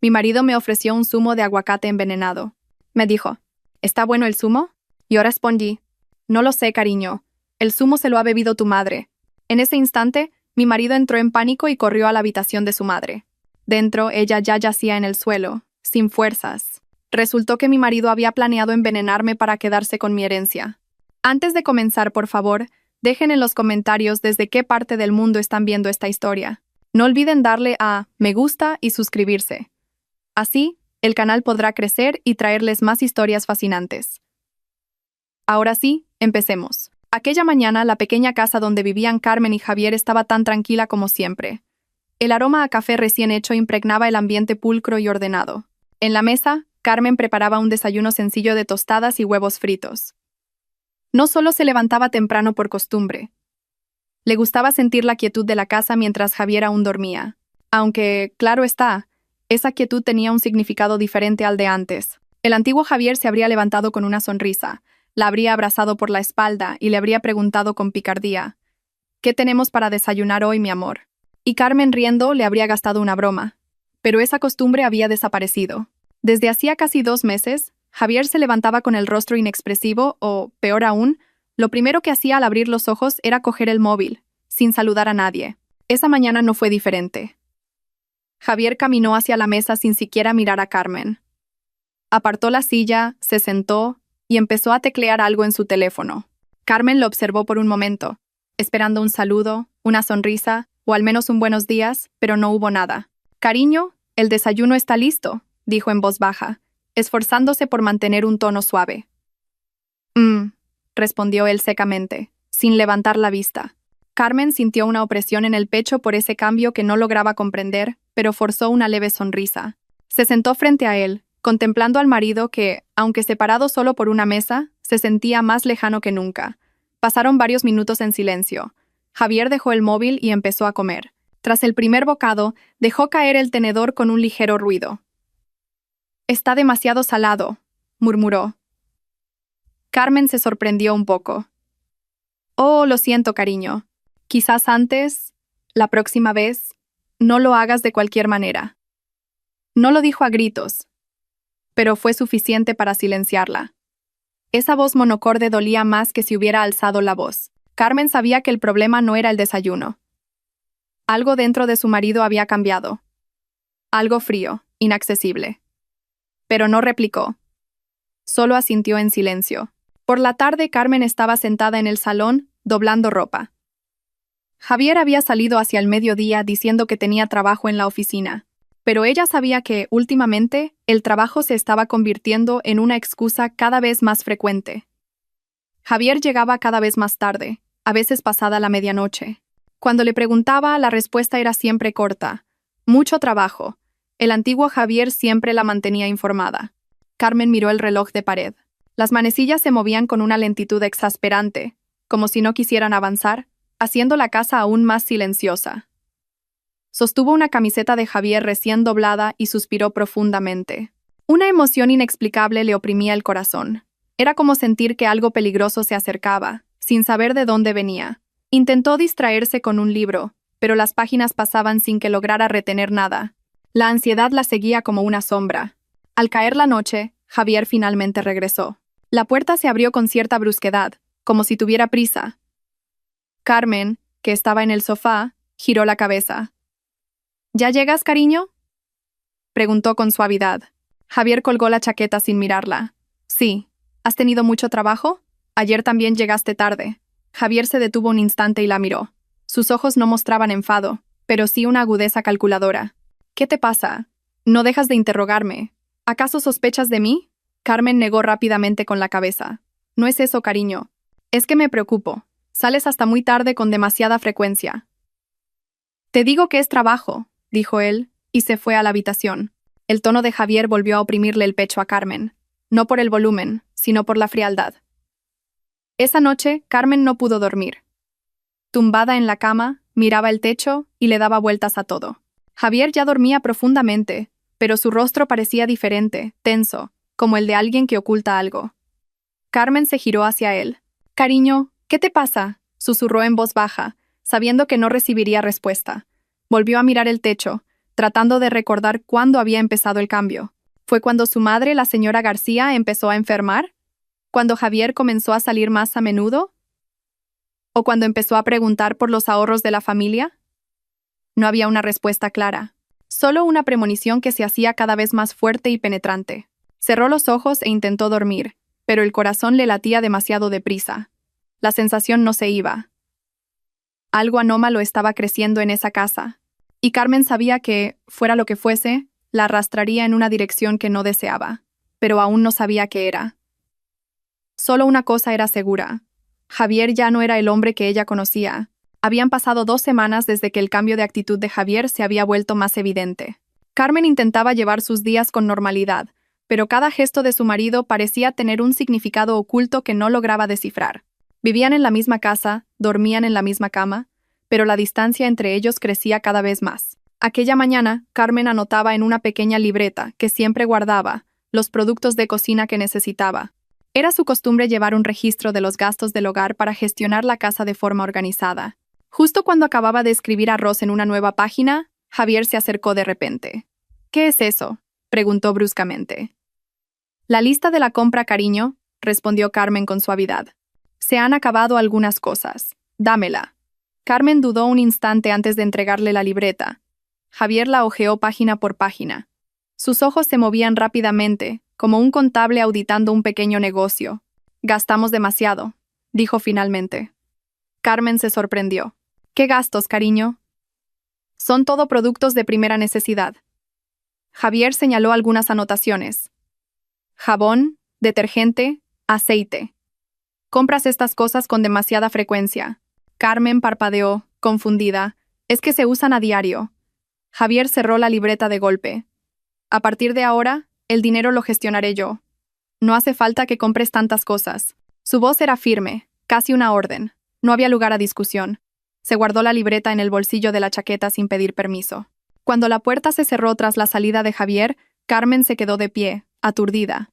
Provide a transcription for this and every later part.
Mi marido me ofreció un zumo de aguacate envenenado. Me dijo, ¿está bueno el zumo? Yo respondí, no lo sé, cariño. El zumo se lo ha bebido tu madre. En ese instante, mi marido entró en pánico y corrió a la habitación de su madre. Dentro, ella ya yacía en el suelo, sin fuerzas. Resultó que mi marido había planeado envenenarme para quedarse con mi herencia. Antes de comenzar, por favor, dejen en los comentarios desde qué parte del mundo están viendo esta historia. No olviden darle a me gusta y suscribirse. Así, el canal podrá crecer y traerles más historias fascinantes. Ahora sí, empecemos. Aquella mañana, la pequeña casa donde vivían Carmen y Javier estaba tan tranquila como siempre. El aroma a café recién hecho impregnaba el ambiente pulcro y ordenado. En la mesa, Carmen preparaba un desayuno sencillo de tostadas y huevos fritos. No solo se levantaba temprano por costumbre. Le gustaba sentir la quietud de la casa mientras Javier aún dormía. Aunque, claro está, esa quietud tenía un significado diferente al de antes. El antiguo Javier se habría levantado con una sonrisa, la habría abrazado por la espalda y le habría preguntado con picardía, ¿qué tenemos para desayunar hoy, mi amor? Y Carmen, riendo, le habría gastado una broma. Pero esa costumbre había desaparecido. Desde hacía casi 2 meses, Javier se levantaba con el rostro inexpresivo o, peor aún, lo primero que hacía al abrir los ojos era coger el móvil, sin saludar a nadie. Esa mañana no fue diferente. Javier caminó hacia la mesa sin siquiera mirar a Carmen. Apartó la silla, se sentó y empezó a teclear algo en su teléfono. Carmen lo observó por un momento, esperando un saludo, una sonrisa o al menos un buenos días, pero no hubo nada. «Cariño, el desayuno está listo», dijo en voz baja, esforzándose por mantener un tono suave. Respondió él secamente, sin levantar la vista. Carmen sintió una opresión en el pecho por ese cambio que no lograba comprender, pero forzó una leve sonrisa. Se sentó frente a él, contemplando al marido que, aunque separado solo por una mesa, se sentía más lejano que nunca. Pasaron varios minutos en silencio. Javier dejó el móvil y empezó a comer. Tras el primer bocado, dejó caer el tenedor con un ligero ruido. «Está demasiado salado», murmuró. Carmen se sorprendió un poco. «Oh, lo siento, cariño. Quizás antes, la próxima vez, no lo hagas de cualquier manera». No lo dijo a gritos, pero fue suficiente para silenciarla. Esa voz monocorde dolía más que si hubiera alzado la voz. Carmen sabía que el problema no era el desayuno. Algo dentro de su marido había cambiado. Algo frío, inaccesible. Pero no replicó. Solo asintió en silencio. Por la tarde, Carmen estaba sentada en el salón, doblando ropa. Javier había salido hacia el mediodía diciendo que tenía trabajo en la oficina, pero ella sabía que, últimamente, el trabajo se estaba convirtiendo en una excusa cada vez más frecuente. Javier llegaba cada vez más tarde, a veces pasada la medianoche. Cuando le preguntaba, la respuesta era siempre corta. Mucho trabajo. El antiguo Javier siempre la mantenía informada. Carmen miró el reloj de pared. Las manecillas se movían con una lentitud exasperante, como si no quisieran avanzar, haciendo la casa aún más silenciosa. Sostuvo una camiseta de Javier recién doblada y suspiró profundamente. Una emoción inexplicable le oprimía el corazón. Era como sentir que algo peligroso se acercaba, sin saber de dónde venía. Intentó distraerse con un libro, pero las páginas pasaban sin que lograra retener nada. La ansiedad la seguía como una sombra. Al caer la noche, Javier finalmente regresó. La puerta se abrió con cierta brusquedad, como si tuviera prisa. Carmen, que estaba en el sofá, giró la cabeza. «¿Ya llegas, cariño?», preguntó con suavidad. Javier colgó la chaqueta sin mirarla. «Sí. ¿Has tenido mucho trabajo? Ayer también llegaste tarde». Javier se detuvo un instante y la miró. Sus ojos no mostraban enfado, pero sí una agudeza calculadora. «¿Qué te pasa? No dejas de interrogarme. ¿Acaso sospechas de mí?». Carmen negó rápidamente con la cabeza. «No es eso, cariño. Es que me preocupo. Sales hasta muy tarde con demasiada frecuencia». «Te digo que es trabajo», dijo él, y se fue a la habitación. El tono de Javier volvió a oprimirle el pecho a Carmen, no por el volumen, sino por la frialdad. Esa noche, Carmen no pudo dormir. Tumbada en la cama, miraba el techo y le daba vueltas a todo. Javier ya dormía profundamente, pero su rostro parecía diferente, tenso, como el de alguien que oculta algo. Carmen se giró hacia él. «Cariño, ¿qué te pasa?», susurró en voz baja, sabiendo que no recibiría respuesta. Volvió a mirar el techo, tratando de recordar cuándo había empezado el cambio. ¿Fue cuando su madre, la señora García, empezó a enfermar? ¿Cuando Javier comenzó a salir más a menudo? ¿O cuando empezó a preguntar por los ahorros de la familia? No había una respuesta clara, solo una premonición que se hacía cada vez más fuerte y penetrante. Cerró los ojos e intentó dormir, pero el corazón le latía demasiado deprisa. La sensación no se iba. Algo anómalo estaba creciendo en esa casa, y Carmen sabía que, fuera lo que fuese, la arrastraría en una dirección que no deseaba, pero aún no sabía qué era. Solo una cosa era segura. Javier ya no era el hombre que ella conocía. Habían pasado 2 semanas desde que el cambio de actitud de Javier se había vuelto más evidente. Carmen intentaba llevar sus días con normalidad, pero cada gesto de su marido parecía tener un significado oculto que no lograba descifrar. Vivían en la misma casa, dormían en la misma cama, pero la distancia entre ellos crecía cada vez más. Aquella mañana, Carmen anotaba en una pequeña libreta que siempre guardaba los productos de cocina que necesitaba. Era su costumbre llevar un registro de los gastos del hogar para gestionar la casa de forma organizada. Justo cuando acababa de escribir arroz en una nueva página, Javier se acercó de repente. «¿Qué es eso?», preguntó bruscamente. «La lista de la compra, cariño», respondió Carmen con suavidad. «Se han acabado algunas cosas. Dámela». Carmen dudó un instante antes de entregarle la libreta. Javier la hojeó página por página. Sus ojos se movían rápidamente, como un contable auditando un pequeño negocio. «Gastamos demasiado», dijo finalmente. Carmen se sorprendió. «¿Qué gastos, cariño?» «Son todo productos de primera necesidad». Javier señaló algunas anotaciones. «Jabón, detergente, aceite. Compras estas cosas con demasiada frecuencia». Carmen parpadeó, confundida. «Es que se usan a diario». Javier cerró la libreta de golpe. «A partir de ahora, el dinero lo gestionaré yo. No hace falta que compres tantas cosas». Su voz era firme, casi una orden. No había lugar a discusión. Se guardó la libreta en el bolsillo de la chaqueta sin pedir permiso. Cuando la puerta se cerró tras la salida de Javier, Carmen se quedó de pie, aturdida.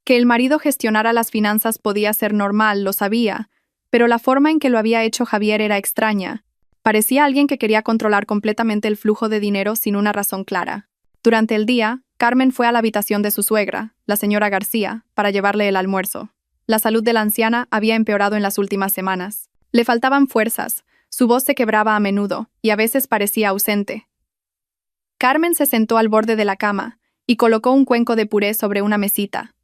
Que el marido gestionara las finanzas podía ser normal, lo sabía, pero la forma en que lo había hecho Javier era extraña. Parecía alguien que quería controlar completamente el flujo de dinero sin una razón clara. Durante el día, Carmen fue a la habitación de su suegra, la señora García, para llevarle el almuerzo. La salud de la anciana había empeorado en las últimas semanas. Le faltaban fuerzas, su voz se quebraba a menudo, y a veces parecía ausente. Carmen se sentó al borde de la cama y colocó un cuenco de puré sobre una mesita.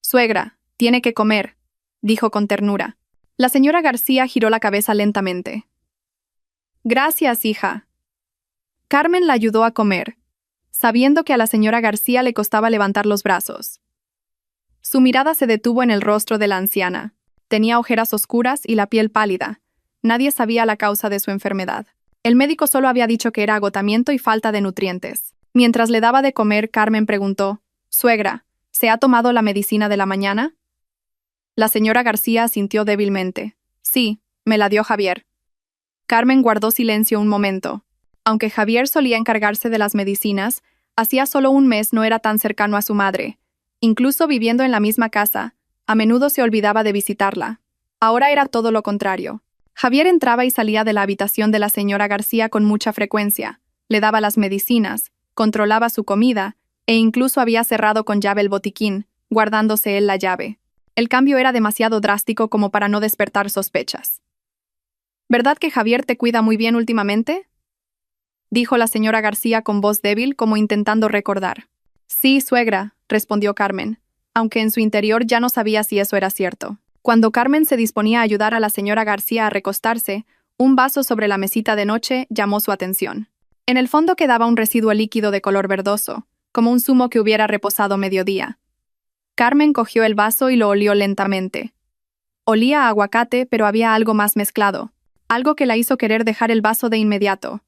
«Suegra, tiene que comer», dijo con ternura. La señora García giró la cabeza lentamente. «Gracias, hija». Carmen la ayudó a comer, sabiendo que a la señora García le costaba levantar los brazos. Su mirada se detuvo en el rostro de la anciana. Tenía ojeras oscuras y la piel pálida. Nadie sabía la causa de su enfermedad. El médico solo había dicho que era agotamiento y falta de nutrientes. Mientras le daba de comer, Carmen preguntó: «Suegra, ¿se ha tomado la medicina de la mañana?» La señora García asintió débilmente. «Sí, me la dio Javier». Carmen guardó silencio un momento. Aunque Javier solía encargarse de las medicinas, hacía solo un mes no era tan cercano a su madre. Incluso viviendo en la misma casa, a menudo se olvidaba de visitarla. Ahora era todo lo contrario. Javier entraba y salía de la habitación de la señora García con mucha frecuencia, le daba las medicinas, controlaba su comida, e incluso había cerrado con llave el botiquín, guardándose él la llave. El cambio era demasiado drástico como para no despertar sospechas. «¿Verdad que Javier te cuida muy bien últimamente?», dijo la señora García con voz débil, como intentando recordar. «Sí, suegra», respondió Carmen, aunque en su interior ya no sabía si eso era cierto. Cuando Carmen se disponía a ayudar a la señora García a recostarse, un vaso sobre la mesita de noche llamó su atención. En el fondo quedaba un residuo líquido de color verdoso, como un zumo que hubiera reposado mediodía. Carmen cogió el vaso y lo olió lentamente. Olía a aguacate, pero había algo más mezclado, algo que la hizo querer dejar el vaso de inmediato.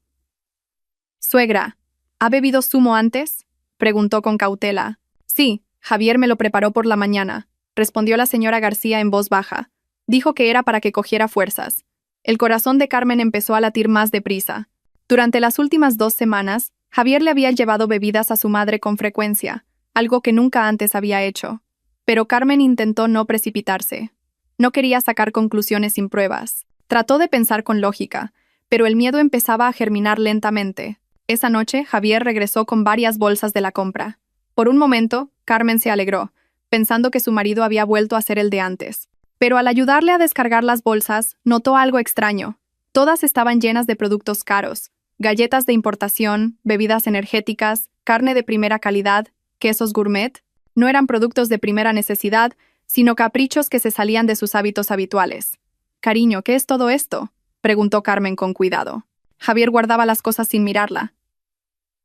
«Suegra, ¿ha bebido zumo antes?», preguntó con cautela. «Sí, Javier me lo preparó por la mañana», respondió la señora García en voz baja. Dijo que era para que cogiera fuerzas. El corazón de Carmen empezó a latir más deprisa. Durante las últimas 2 semanas, Javier le había llevado bebidas a su madre con frecuencia, algo que nunca antes había hecho. Pero Carmen intentó no precipitarse. No quería sacar conclusiones sin pruebas. Trató de pensar con lógica, pero el miedo empezaba a germinar lentamente. Esa noche, Javier regresó con varias bolsas de la compra. Por un momento, Carmen se alegró, pensando que su marido había vuelto a ser el de antes. Pero al ayudarle a descargar las bolsas, notó algo extraño. Todas estaban llenas de productos caros: galletas de importación, bebidas energéticas, carne de primera calidad, quesos gourmet. No eran productos de primera necesidad, sino caprichos que se salían de sus hábitos habituales. «Cariño, ¿qué es todo esto?», preguntó Carmen con cuidado. Javier guardaba las cosas sin mirarla,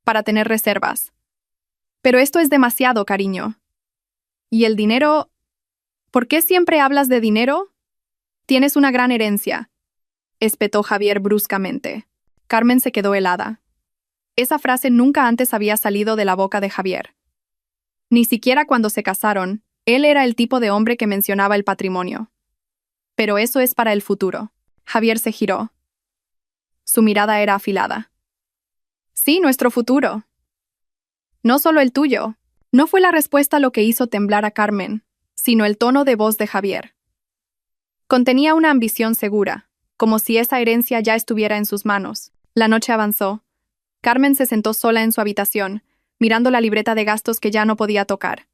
para tener reservas. «Pero esto es demasiado, cariño. ¿Y el dinero? ¿Por qué siempre hablas de dinero? Tienes una gran herencia», espetó Javier bruscamente. Carmen se quedó helada. Esa frase nunca antes había salido de la boca de Javier. Ni siquiera cuando se casaron, él era el tipo de hombre que mencionaba el patrimonio. «Pero eso es para el futuro». Javier se giró. Su mirada era afilada. «Sí, nuestro futuro. No solo el tuyo». No fue la respuesta lo que hizo temblar a Carmen, sino el tono de voz de Javier. Contenía una ambición segura, como si esa herencia ya estuviera en sus manos. La noche avanzó. Carmen se sentó sola en su habitación, mirando la libreta de gastos que ya no podía tocar.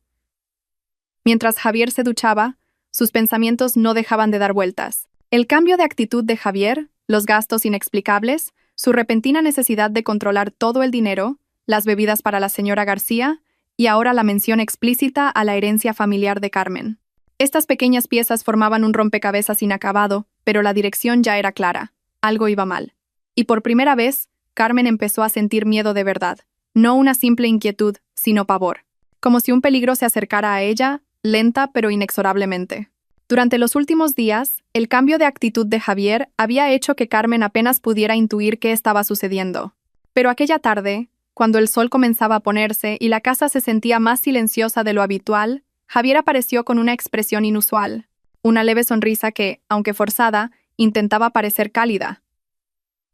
Mientras Javier se duchaba, sus pensamientos no dejaban de dar vueltas. El cambio de actitud de Javier, los gastos inexplicables, su repentina necesidad de controlar todo el dinero, las bebidas para la señora García, y ahora la mención explícita a la herencia familiar de Carmen. Estas pequeñas piezas formaban un rompecabezas inacabado, pero la dirección ya era clara. Algo iba mal. Y por primera vez, Carmen empezó a sentir miedo de verdad. No una simple inquietud, sino pavor. Como si un peligro se acercara a ella, lenta pero inexorablemente. Durante los últimos días, el cambio de actitud de Javier había hecho que Carmen apenas pudiera intuir qué estaba sucediendo. Pero aquella tarde, cuando el sol comenzaba a ponerse y la casa se sentía más silenciosa de lo habitual, Javier apareció con una expresión inusual, una leve sonrisa que, aunque forzada, intentaba parecer cálida.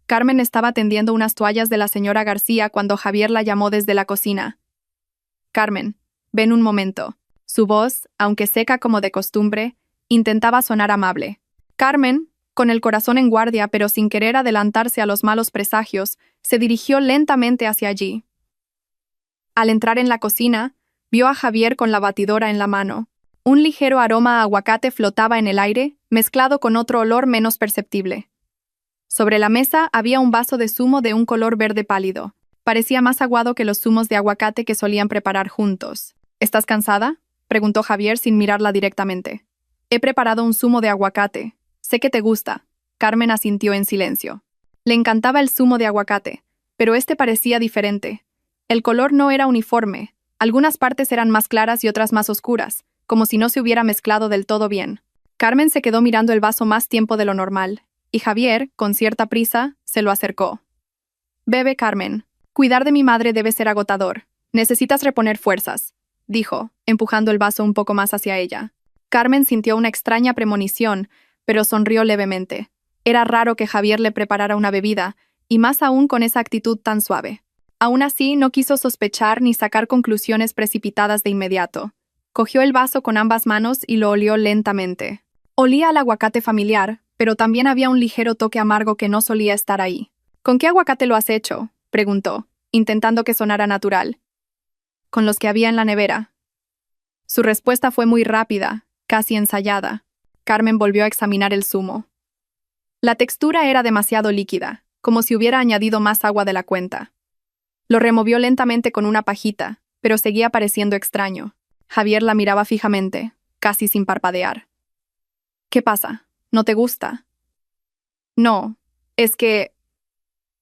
Carmen estaba tendiendo unas toallas de la señora García cuando Javier la llamó desde la cocina. «Carmen, ven un momento». Su voz, aunque seca como de costumbre, intentaba sonar amable. Carmen, con el corazón en guardia pero sin querer adelantarse a los malos presagios, se dirigió lentamente hacia allí. Al entrar en la cocina, vio a Javier con la batidora en la mano. Un ligero aroma a aguacate flotaba en el aire, mezclado con otro olor menos perceptible. Sobre la mesa había un vaso de zumo de un color verde pálido. Parecía más aguado que los zumos de aguacate que solían preparar juntos. «¿Estás cansada?», preguntó Javier sin mirarla directamente. «He preparado un zumo de aguacate. Sé que te gusta». Carmen asintió en silencio. Le encantaba el zumo de aguacate, pero este parecía diferente. El color no era uniforme. Algunas partes eran más claras y otras más oscuras, como si no se hubiera mezclado del todo bien. Carmen se quedó mirando el vaso más tiempo de lo normal, y Javier, con cierta prisa, se lo acercó. «Bebe, Carmen. Cuidar de mi madre debe ser agotador. Necesitas reponer fuerzas», dijo, empujando el vaso un poco más hacia ella. Carmen sintió una extraña premonición, pero sonrió levemente. Era raro que Javier le preparara una bebida, y más aún con esa actitud tan suave. Aún así, no quiso sospechar ni sacar conclusiones precipitadas de inmediato. Cogió el vaso con ambas manos y lo olió lentamente. Olía al aguacate familiar, pero también había un ligero toque amargo que no solía estar ahí. «¿Con qué aguacate lo has hecho?», preguntó, intentando que sonara natural. «Con los que había en la nevera». Su respuesta fue muy rápida, casi ensayada. Carmen volvió a examinar el zumo. La textura era demasiado líquida, como si hubiera añadido más agua de la cuenta. Lo removió lentamente con una pajita, pero seguía pareciendo extraño. Javier la miraba fijamente, casi sin parpadear. «¿Qué pasa? ¿No te gusta?» «No, es que...».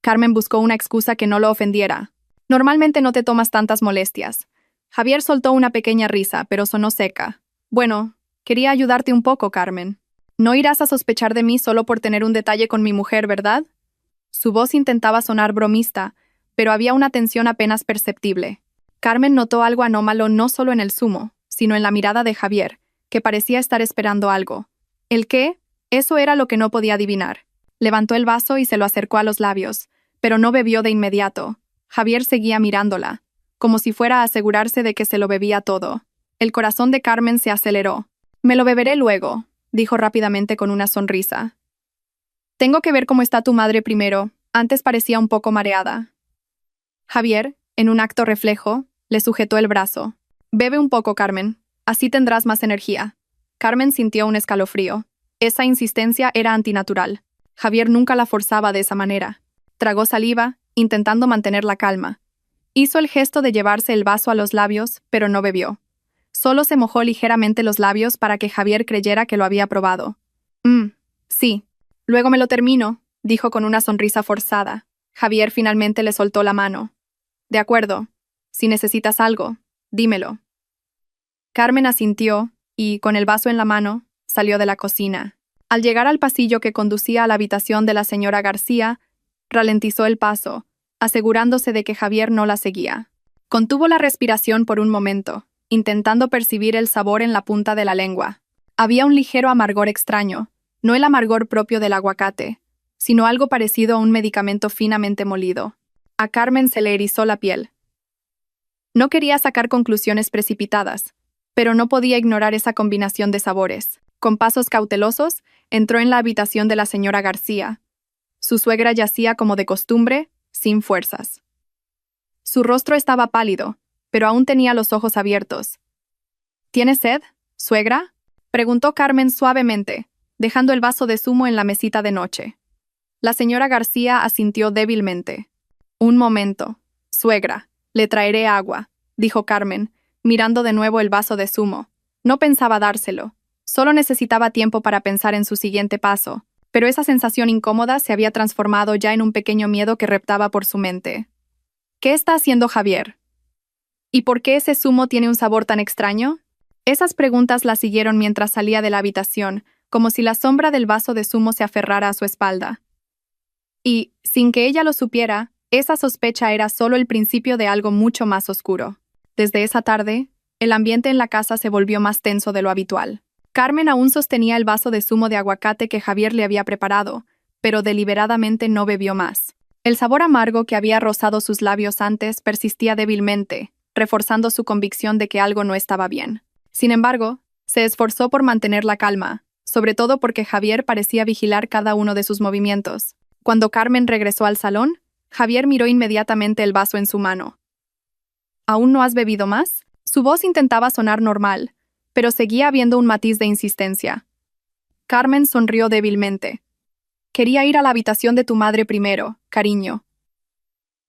Carmen buscó una excusa que no lo ofendiera. «Normalmente no te tomas tantas molestias». Javier soltó una pequeña risa, pero sonó seca. «Bueno, quería ayudarte un poco, Carmen. No irás a sospechar de mí solo por tener un detalle con mi mujer, ¿verdad?». Su voz intentaba sonar bromista, pero había una tensión apenas perceptible. Carmen notó algo anómalo no solo en el zumo, sino en la mirada de Javier, que parecía estar esperando algo. ¿El qué? Eso era lo que no podía adivinar. Levantó el vaso y se lo acercó a los labios, pero no bebió de inmediato. Javier seguía mirándola, como si fuera a asegurarse de que se lo bebía todo. El corazón de Carmen se aceleró. «Me lo beberé luego», dijo rápidamente con una sonrisa. «Tengo que ver cómo está tu madre primero. Antes parecía un poco mareada». Javier, en un acto reflejo, le sujetó el brazo. Bebe un poco, Carmen. Así tendrás más energía. Carmen sintió un escalofrío. Esa insistencia era antinatural. Javier nunca la forzaba de esa manera. Tragó saliva, intentando mantener la calma. Hizo el gesto de llevarse el vaso a los labios, pero no bebió. Solo se mojó ligeramente los labios para que Javier creyera que lo había probado. Sí. Luego me lo termino, dijo con una sonrisa forzada. Javier finalmente le soltó la mano. De acuerdo. Si necesitas algo, dímelo. Carmen asintió y, con el vaso en la mano, salió de la cocina. Al llegar al pasillo que conducía a la habitación de la señora García, ralentizó el paso, asegurándose de que Javier no la seguía. Contuvo la respiración por un momento, intentando percibir el sabor en la punta de la lengua. Había un ligero amargor extraño, no el amargor propio del aguacate, sino algo parecido a un medicamento finamente molido. A Carmen se le erizó la piel. No quería sacar conclusiones precipitadas, pero no podía ignorar esa combinación de sabores. Con pasos cautelosos, entró en la habitación de la señora García. Su suegra yacía como de costumbre, sin fuerzas. Su rostro estaba pálido, pero aún tenía los ojos abiertos. ¿Tienes sed, suegra?, preguntó Carmen suavemente, dejando el vaso de zumo en la mesita de noche. La señora García asintió débilmente. Un momento, suegra, le traeré agua, dijo Carmen, mirando de nuevo el vaso de zumo. No pensaba dárselo. Solo necesitaba tiempo para pensar en su siguiente paso, pero esa sensación incómoda se había transformado ya en un pequeño miedo que reptaba por su mente. ¿Qué está haciendo Javier? ¿Y por qué ese zumo tiene un sabor tan extraño? Esas preguntas la siguieron mientras salía de la habitación, como si la sombra del vaso de zumo se aferrara a su espalda. Y, sin que ella lo supiera, esa sospecha era solo el principio de algo mucho más oscuro. Desde esa tarde, el ambiente en la casa se volvió más tenso de lo habitual. Carmen aún sostenía el vaso de zumo de aguacate que Javier le había preparado, pero deliberadamente no bebió más. El sabor amargo que había rozado sus labios antes persistía débilmente, reforzando su convicción de que algo no estaba bien. Sin embargo, se esforzó por mantener la calma, sobre todo porque Javier parecía vigilar cada uno de sus movimientos. Cuando Carmen regresó al salón, Javier miró inmediatamente el vaso en su mano. ¿Aún no has bebido más? Su voz intentaba sonar normal, pero seguía habiendo un matiz de insistencia. Carmen sonrió débilmente. Quería ir a la habitación de tu madre primero, cariño.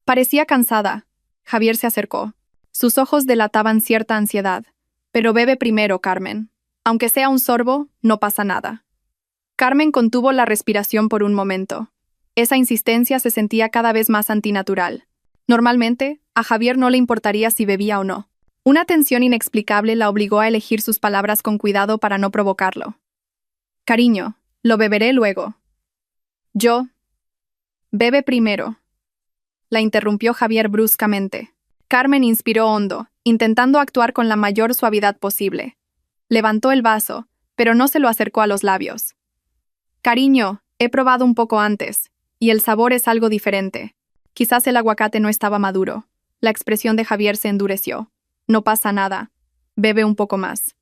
Parecía cansada. Javier se acercó. Sus ojos delataban cierta ansiedad. Pero bebe primero, Carmen. Aunque sea un sorbo, no pasa nada. Carmen contuvo la respiración por un momento. Esa insistencia se sentía cada vez más antinatural. Normalmente, a Javier no le importaría si bebía o no. Una tensión inexplicable la obligó a elegir sus palabras con cuidado para no provocarlo. Cariño, lo beberé luego. Yo. Bebe primero. La interrumpió Javier bruscamente. Carmen inspiró hondo, intentando actuar con la mayor suavidad posible. Levantó el vaso, pero no se lo acercó a los labios. Cariño, he probado un poco antes, y el sabor es algo diferente. Quizás el aguacate no estaba maduro. La expresión de Javier se endureció. No pasa nada. Bebe un poco más.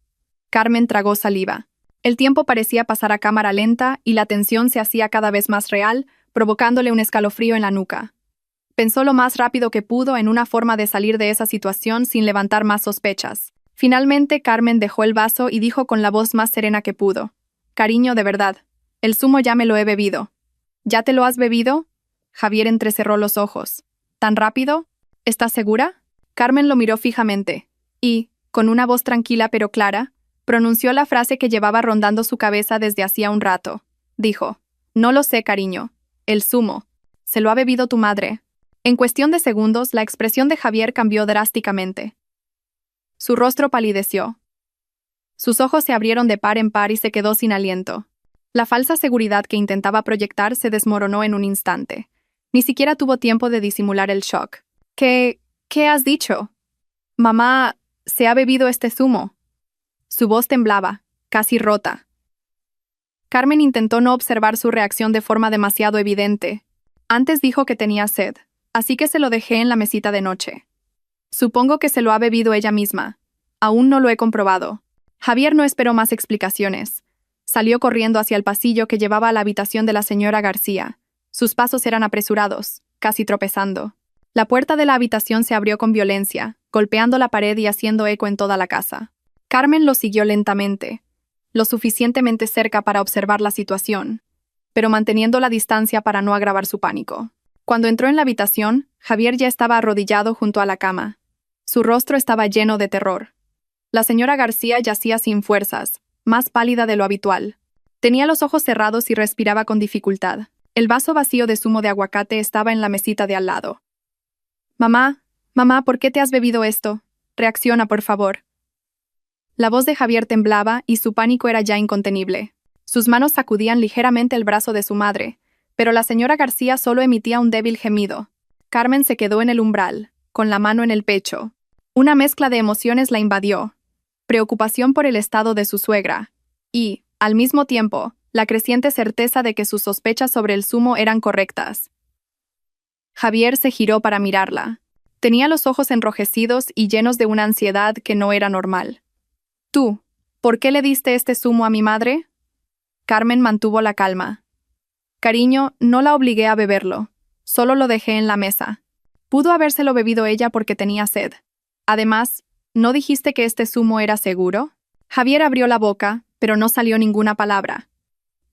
Carmen tragó saliva. El tiempo parecía pasar a cámara lenta y la tensión se hacía cada vez más real, provocándole un escalofrío en la nuca. Pensó lo más rápido que pudo en una forma de salir de esa situación sin levantar más sospechas. Finalmente, Carmen dejó el vaso y dijo con la voz más serena que pudo. Cariño, de verdad. El zumo ya me lo he bebido. ¿Ya te lo has bebido? Javier entrecerró los ojos. ¿Tan rápido? ¿Estás segura? Carmen lo miró fijamente, y, con una voz tranquila pero clara, pronunció la frase que llevaba rondando su cabeza desde hacía un rato. Dijo, no lo sé, cariño. El zumo. Se lo ha bebido tu madre. En cuestión de segundos, la expresión de Javier cambió drásticamente. Su rostro palideció. Sus ojos se abrieron de par en par y se quedó sin aliento. La falsa seguridad que intentaba proyectar se desmoronó en un instante. Ni siquiera tuvo tiempo de disimular el shock. ¿Qué has dicho? Mamá, ¿se ha bebido este zumo? Su voz temblaba, casi rota. Carmen intentó no observar su reacción de forma demasiado evidente. Antes dijo que tenía sed, así que se lo dejé en la mesita de noche. Supongo que se lo ha bebido ella misma. Aún no lo he comprobado. Javier no esperó más explicaciones. Salió corriendo hacia el pasillo que llevaba a la habitación de la señora García. Sus pasos eran apresurados, casi tropezando. La puerta de la habitación se abrió con violencia, golpeando la pared y haciendo eco en toda la casa. Carmen lo siguió lentamente, lo suficientemente cerca para observar la situación, pero manteniendo la distancia para no agravar su pánico. Cuando entró en la habitación, Javier ya estaba arrodillado junto a la cama. Su rostro estaba lleno de terror. La señora García yacía sin fuerzas, más pálida de lo habitual. Tenía los ojos cerrados y respiraba con dificultad. El vaso vacío de zumo de aguacate estaba en la mesita de al lado. Mamá, mamá, ¿por qué te has bebido esto? Reacciona, por favor. La voz de Javier temblaba y su pánico era ya incontenible. Sus manos sacudían ligeramente el brazo de su madre, pero la señora García solo emitía un débil gemido. Carmen se quedó en el umbral, con la mano en el pecho. Una mezcla de emociones la invadió. Preocupación por el estado de su suegra, y, al mismo tiempo, la creciente certeza de que sus sospechas sobre el zumo eran correctas. Javier se giró para mirarla. Tenía los ojos enrojecidos y llenos de una ansiedad que no era normal. «Tú, ¿por qué le diste este zumo a mi madre?» Carmen mantuvo la calma. «Cariño, no la obligué a beberlo. Solo lo dejé en la mesa. Pudo habérselo bebido ella porque tenía sed. Además, ¿no dijiste que este zumo era seguro?» Javier abrió la boca, pero no salió ninguna palabra.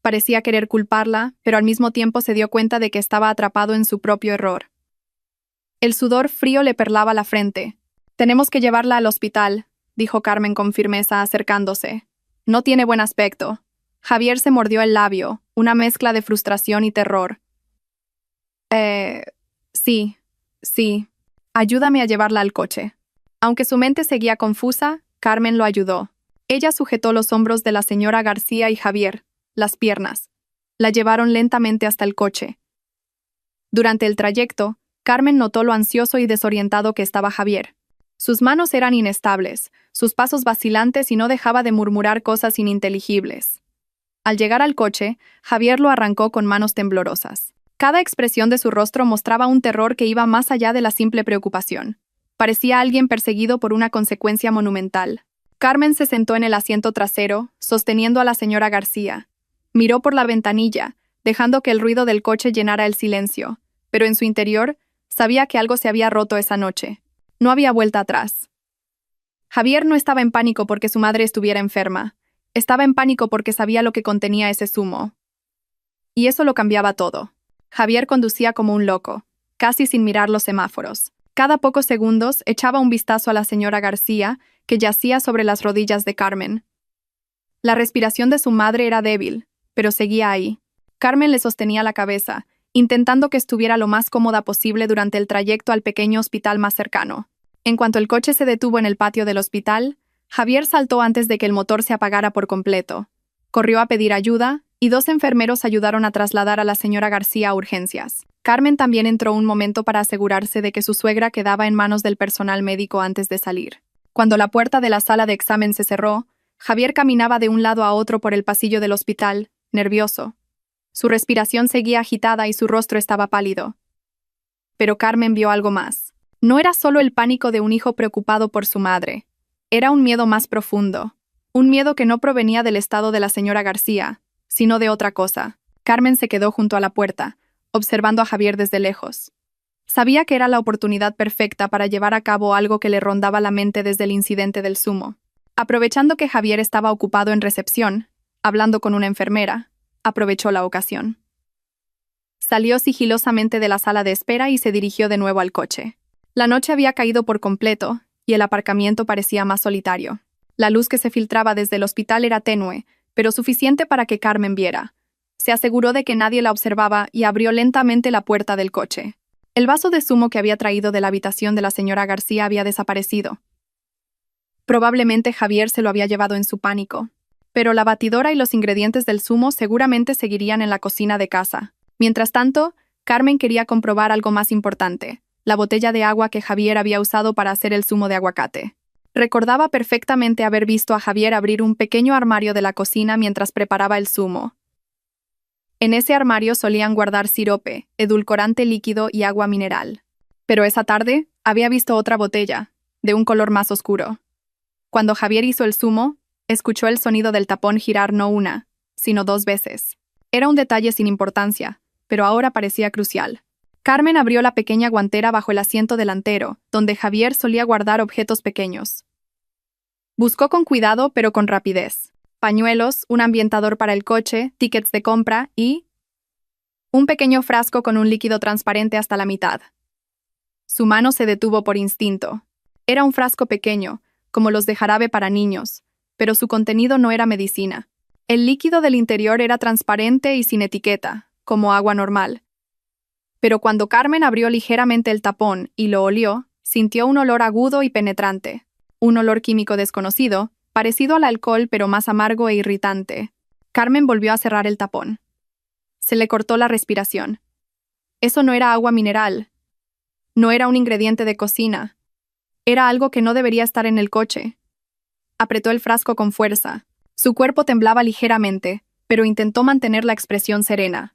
Parecía querer culparla, pero al mismo tiempo se dio cuenta de que estaba atrapado en su propio error. El sudor frío le perlaba la frente. «Tenemos que llevarla al hospital», dijo Carmen con firmeza, acercándose. «No tiene buen aspecto». Javier se mordió el labio, una mezcla de frustración y terror. Sí. Ayúdame a llevarla al coche». Aunque su mente seguía confusa, Carmen lo ayudó. Ella sujetó los hombros de la señora García y Javier, las piernas. La llevaron lentamente hasta el coche. Durante el trayecto, Carmen notó lo ansioso y desorientado que estaba Javier. Sus manos eran inestables, sus pasos vacilantes y no dejaba de murmurar cosas ininteligibles. Al llegar al coche, Javier lo arrancó con manos temblorosas. Cada expresión de su rostro mostraba un terror que iba más allá de la simple preocupación. Parecía alguien perseguido por una consecuencia monumental. Carmen se sentó en el asiento trasero, sosteniendo a la señora García. Miró por la ventanilla, dejando que el ruido del coche llenara el silencio, pero en su interior sabía que algo se había roto esa noche. No había vuelta atrás. Javier no estaba en pánico porque su madre estuviera enferma. Estaba en pánico porque sabía lo que contenía ese zumo. Y eso lo cambiaba todo. Javier conducía como un loco, casi sin mirar los semáforos. Cada pocos segundos echaba un vistazo a la señora García, que yacía sobre las rodillas de Carmen. La respiración de su madre era débil, pero seguía ahí. Carmen le sostenía la cabeza, intentando que estuviera lo más cómoda posible durante el trayecto al pequeño hospital más cercano. En cuanto el coche se detuvo en el patio del hospital, Javier saltó antes de que el motor se apagara por completo. Corrió a pedir ayuda, y 2 enfermeros ayudaron a trasladar a la señora García a urgencias. Carmen también entró un momento para asegurarse de que su suegra quedaba en manos del personal médico antes de salir. Cuando la puerta de la sala de examen se cerró, Javier caminaba de un lado a otro por el pasillo del hospital, nervioso. Su respiración seguía agitada y su rostro estaba pálido. Pero Carmen vio algo más. No era solo el pánico de un hijo preocupado por su madre. Era un miedo más profundo. Un miedo que no provenía del estado de la señora García, sino de otra cosa. Carmen se quedó junto a la puerta, observando a Javier desde lejos. Sabía que era la oportunidad perfecta para llevar a cabo algo que le rondaba la mente desde el incidente del zumo. Aprovechando que Javier estaba ocupado en recepción, hablando con una enfermera, aprovechó la ocasión. Salió sigilosamente de la sala de espera y se dirigió de nuevo al coche. La noche había caído por completo, y el aparcamiento parecía más solitario. La luz que se filtraba desde el hospital era tenue, pero suficiente para que Carmen viera. Se aseguró de que nadie la observaba y abrió lentamente la puerta del coche. El vaso de zumo que había traído de la habitación de la señora García había desaparecido. Probablemente Javier se lo había llevado en su pánico. Pero la batidora y los ingredientes del zumo seguramente seguirían en la cocina de casa. Mientras tanto, Carmen quería comprobar algo más importante: la botella de agua que Javier había usado para hacer el zumo de aguacate. Recordaba perfectamente haber visto a Javier abrir un pequeño armario de la cocina mientras preparaba el zumo. En ese armario solían guardar sirope, edulcorante líquido y agua mineral. Pero esa tarde había visto otra botella, de un color más oscuro. Cuando Javier hizo el zumo, escuchó el sonido del tapón girar no una, sino 2 veces. Era un detalle sin importancia, pero ahora parecía crucial. Carmen abrió la pequeña guantera bajo el asiento delantero, donde Javier solía guardar objetos pequeños. Buscó con cuidado pero con rapidez. Pañuelos, un ambientador para el coche, tickets de compra y un pequeño frasco con un líquido transparente hasta la mitad. Su mano se detuvo por instinto. Era un frasco pequeño, como los de jarabe para niños, pero su contenido no era medicina. El líquido del interior era transparente y sin etiqueta, como agua normal. Pero cuando Carmen abrió ligeramente el tapón y lo olió, sintió un olor agudo y penetrante. Un olor químico desconocido, parecido al alcohol pero más amargo e irritante. Carmen volvió a cerrar el tapón. Se le cortó la respiración. Eso no era agua mineral. No era un ingrediente de cocina. Era algo que no debería estar en el coche. Apretó el frasco con fuerza. Su cuerpo temblaba ligeramente, pero intentó mantener la expresión serena.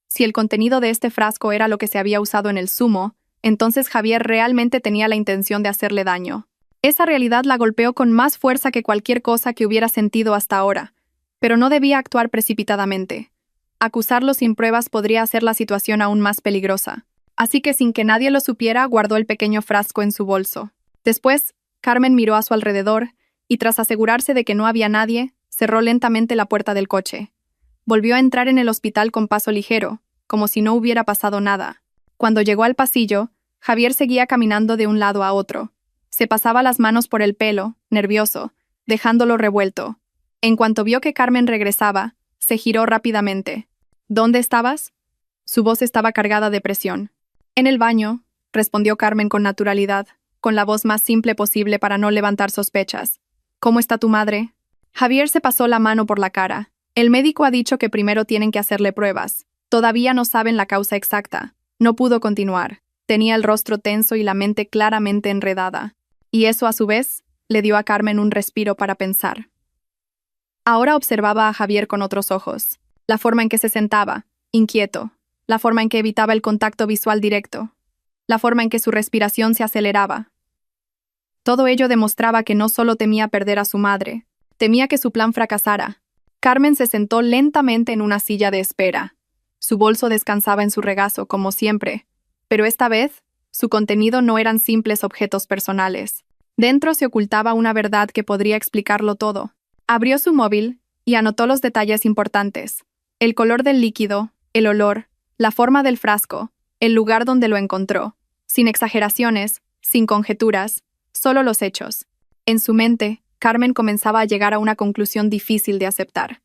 Si el contenido de este frasco era lo que se había usado en el zumo, entonces Javier realmente tenía la intención de hacerle daño. Esa realidad la golpeó con más fuerza que cualquier cosa que hubiera sentido hasta ahora, pero no debía actuar precipitadamente. Acusarlo sin pruebas podría hacer la situación aún más peligrosa. Así que sin que nadie lo supiera, guardó el pequeño frasco en su bolso. Después, Carmen miró a su alrededor y, tras asegurarse de que no había nadie, cerró lentamente la puerta del coche. Volvió a entrar en el hospital con paso ligero, como si no hubiera pasado nada. Cuando llegó al pasillo, Javier seguía caminando de un lado a otro. Se pasaba las manos por el pelo, nervioso, dejándolo revuelto. En cuanto vio que Carmen regresaba, se giró rápidamente. ¿Dónde estabas? Su voz estaba cargada de presión. En el baño, respondió Carmen con naturalidad, con la voz más simple posible para no levantar sospechas. ¿Cómo está tu madre? Javier se pasó la mano por la cara. El médico ha dicho que primero tienen que hacerle pruebas. Todavía no saben la causa exacta. No pudo continuar. Tenía el rostro tenso y la mente claramente enredada. Y eso, a su vez, le dio a Carmen un respiro para pensar. Ahora observaba a Javier con otros ojos. La forma en que se sentaba, inquieto. La forma en que evitaba el contacto visual directo. La forma en que su respiración se aceleraba. Todo ello demostraba que no solo temía perder a su madre, temía que su plan fracasara. Carmen se sentó lentamente en una silla de espera. Su bolso descansaba en su regazo, como siempre, pero esta vez, su contenido no eran simples objetos personales. Dentro se ocultaba una verdad que podría explicarlo todo. Abrió su móvil y anotó los detalles importantes. El color del líquido, el olor, la forma del frasco, el lugar donde lo encontró. Sin exageraciones, sin conjeturas, solo los hechos. En su mente, Carmen comenzaba a llegar a una conclusión difícil de aceptar.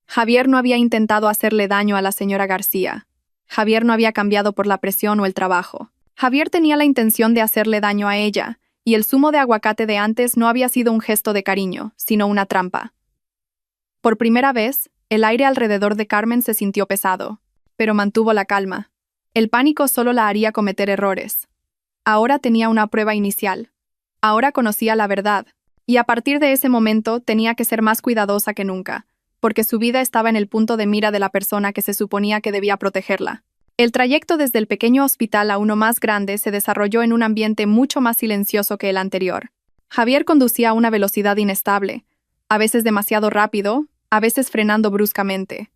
Javier no había intentado hacerle daño a la señora García. Javier no había cambiado por la presión o el trabajo. Javier tenía la intención de hacerle daño a ella, y el zumo de aguacate de antes no había sido un gesto de cariño, sino una trampa. Por primera vez, el aire alrededor de Carmen se sintió pesado, pero mantuvo la calma. El pánico solo la haría cometer errores. Ahora tenía una prueba inicial. Ahora conocía la verdad, y a partir de ese momento tenía que ser más cuidadosa que nunca, porque su vida estaba en el punto de mira de la persona que se suponía que debía protegerla. El trayecto desde el pequeño hospital a uno más grande se desarrolló en un ambiente mucho más silencioso que el anterior. Javier conducía a una velocidad inestable, a veces demasiado rápido, a veces frenando bruscamente.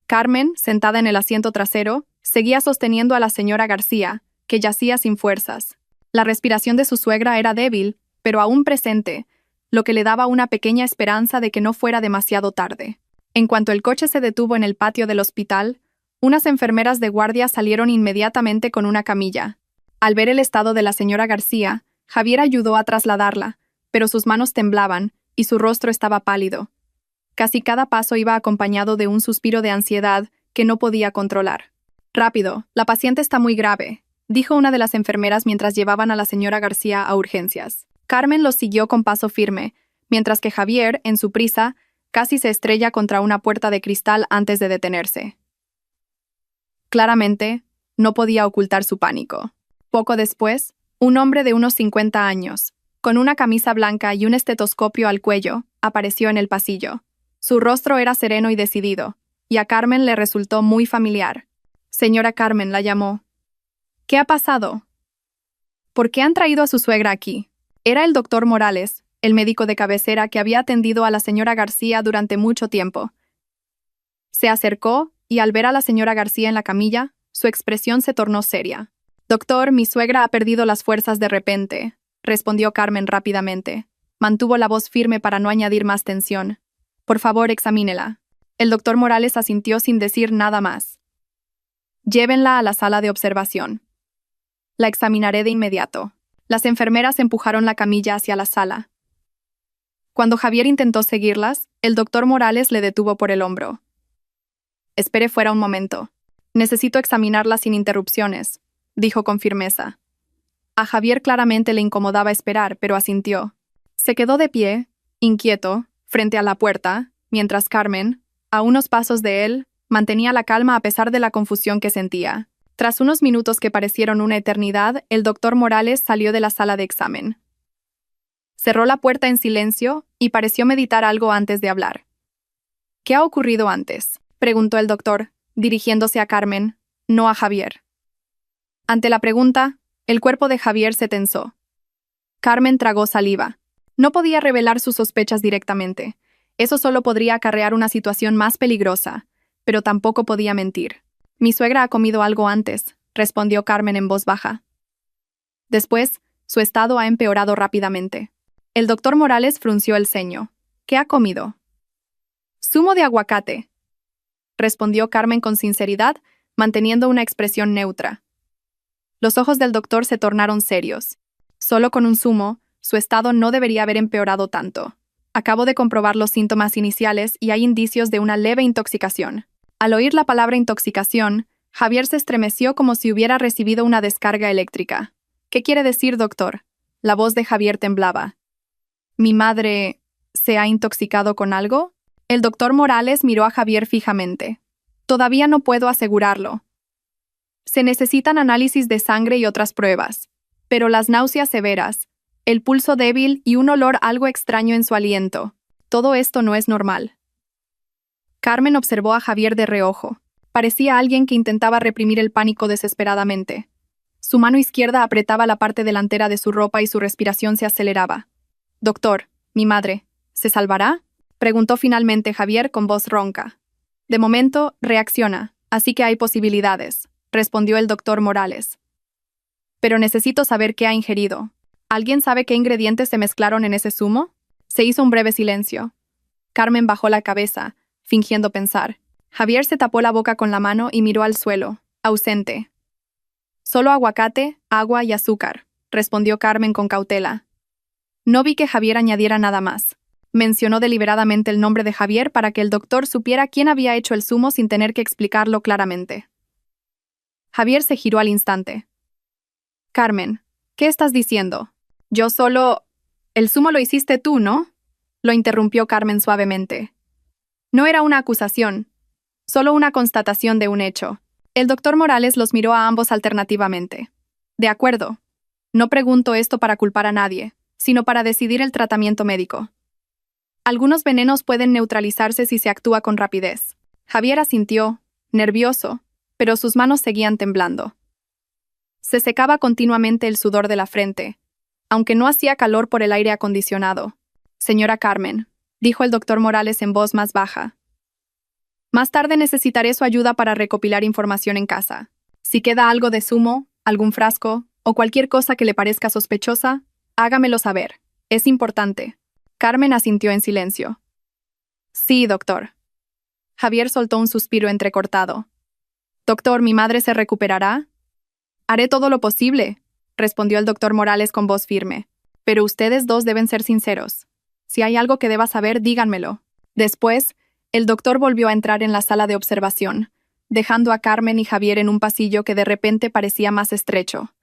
Carmen, sentada en el asiento trasero, seguía sosteniendo a la señora García, que yacía sin fuerzas. La respiración de su suegra era débil, pero aún presente, lo que le daba una pequeña esperanza de que no fuera demasiado tarde. En cuanto el coche se detuvo en el patio del hospital, unas enfermeras de guardia salieron inmediatamente con una camilla. Al ver el estado de la señora García, Javier ayudó a trasladarla, pero sus manos temblaban y su rostro estaba pálido. Casi cada paso iba acompañado de un suspiro de ansiedad que no podía controlar. «Rápido, la paciente está muy grave», dijo una de las enfermeras mientras llevaban a la señora García a urgencias. Carmen los siguió con paso firme, mientras que Javier, en su prisa, casi se estrella contra una puerta de cristal antes de detenerse. Claramente, no podía ocultar su pánico. Poco después, un hombre de unos 50 años, con una camisa blanca y un estetoscopio al cuello, apareció en el pasillo. Su rostro era sereno y decidido, y a Carmen le resultó muy familiar. «Señora Carmen», la llamó. «¿Qué ha pasado? ¿Por qué han traído a su suegra aquí?» Era el doctor Morales, el médico de cabecera que había atendido a la señora García durante mucho tiempo. Se acercó y, al ver a la señora García en la camilla, Su expresión se tornó seria. «Doctor, mi suegra ha perdido las fuerzas de repente», respondió Carmen rápidamente. Mantuvo la voz firme para no añadir más tensión. «Por favor, examínela». El doctor Morales asintió sin decir nada más. «Llévenla a la sala de observación. La examinaré de inmediato». Las enfermeras empujaron la camilla hacia la sala. Cuando Javier intentó seguirlas, el doctor Morales le detuvo por el hombro. «Espere fuera un momento. Necesito examinarla sin interrupciones», dijo con firmeza. A Javier claramente le incomodaba esperar, pero asintió. Se quedó de pie, inquieto, frente a la puerta, mientras Carmen, a unos pasos de él, mantenía la calma a pesar de la confusión que sentía. Tras unos minutos que parecieron una eternidad, el doctor Morales salió de la sala de examen. Cerró la puerta en silencio y pareció meditar algo antes de hablar. «¿Qué ha ocurrido antes?», preguntó el doctor, dirigiéndose a Carmen, no a Javier. Ante la pregunta, el cuerpo de Javier se tensó. Carmen tragó saliva. No podía revelar sus sospechas directamente. Eso solo podría acarrear una situación más peligrosa, pero tampoco podía mentir. «Mi suegra ha comido algo antes», respondió Carmen en voz baja. Después, su estado ha empeorado rápidamente. El doctor Morales frunció el ceño. «¿Qué ha comido?» «Zumo de aguacate», respondió Carmen con sinceridad, manteniendo una expresión neutra. Los ojos del doctor se tornaron serios. Solo con un zumo, su estado no debería haber empeorado tanto. Acabo de comprobar los síntomas iniciales y hay indicios de una leve intoxicación. Al oír la palabra intoxicación, Javier se estremeció como si hubiera recibido una descarga eléctrica. «¿Qué quiere decir, doctor?». La voz de Javier temblaba. «¿Mi madre se ha intoxicado con algo?». El doctor Morales miró a Javier fijamente. «Todavía no puedo asegurarlo. Se necesitan análisis de sangre y otras pruebas. Pero las náuseas severas, el pulso débil y un olor algo extraño en su aliento. Todo esto no es normal». Carmen observó a Javier de reojo. Parecía alguien que intentaba reprimir el pánico desesperadamente. Su mano izquierda apretaba la parte delantera de su ropa y su respiración se aceleraba. «Doctor, mi madre, ¿se salvará?», preguntó finalmente Javier con voz ronca. «De momento, reacciona, así que hay posibilidades», respondió el doctor Morales. «Pero necesito saber qué ha ingerido. ¿Alguien sabe qué ingredientes se mezclaron en ese zumo?». Se hizo un breve silencio. Carmen bajó la cabeza, fingiendo pensar. Javier se tapó la boca con la mano y miró al suelo, ausente. «Solo aguacate, agua y azúcar», respondió Carmen con cautela. No vi que Javier añadiera nada más. Mencionó deliberadamente el nombre de Javier para que el doctor supiera quién había hecho el zumo sin tener que explicarlo claramente. Javier se giró al instante. «Carmen, ¿qué estás diciendo? Yo solo... El zumo lo hiciste tú, ¿no?», lo interrumpió Carmen suavemente. No era una acusación, solo una constatación de un hecho. El doctor Morales los miró a ambos alternativamente. «De acuerdo. No pregunto esto para culpar a nadie, sino para decidir el tratamiento médico. Algunos venenos pueden neutralizarse si se actúa con rapidez». Javier asintió, nervioso, pero sus manos seguían temblando. Se secaba continuamente el sudor de la frente, aunque no hacía calor por el aire acondicionado. «Señora Carmen», dijo el doctor Morales en voz más baja. «Más tarde necesitaré su ayuda para recopilar información en casa. Si queda algo de zumo, algún frasco o cualquier cosa que le parezca sospechosa, hágamelo saber. Es importante». Carmen asintió en silencio. «Sí, doctor». Javier soltó un suspiro entrecortado. «Doctor, ¿mi madre se recuperará?». «Haré todo lo posible», respondió el doctor Morales con voz firme. «Pero ustedes dos deben ser sinceros. Si hay algo que deba saber, díganmelo». Después, el doctor volvió a entrar en la sala de observación, dejando a Carmen y Javier en un pasillo que de repente parecía más estrecho.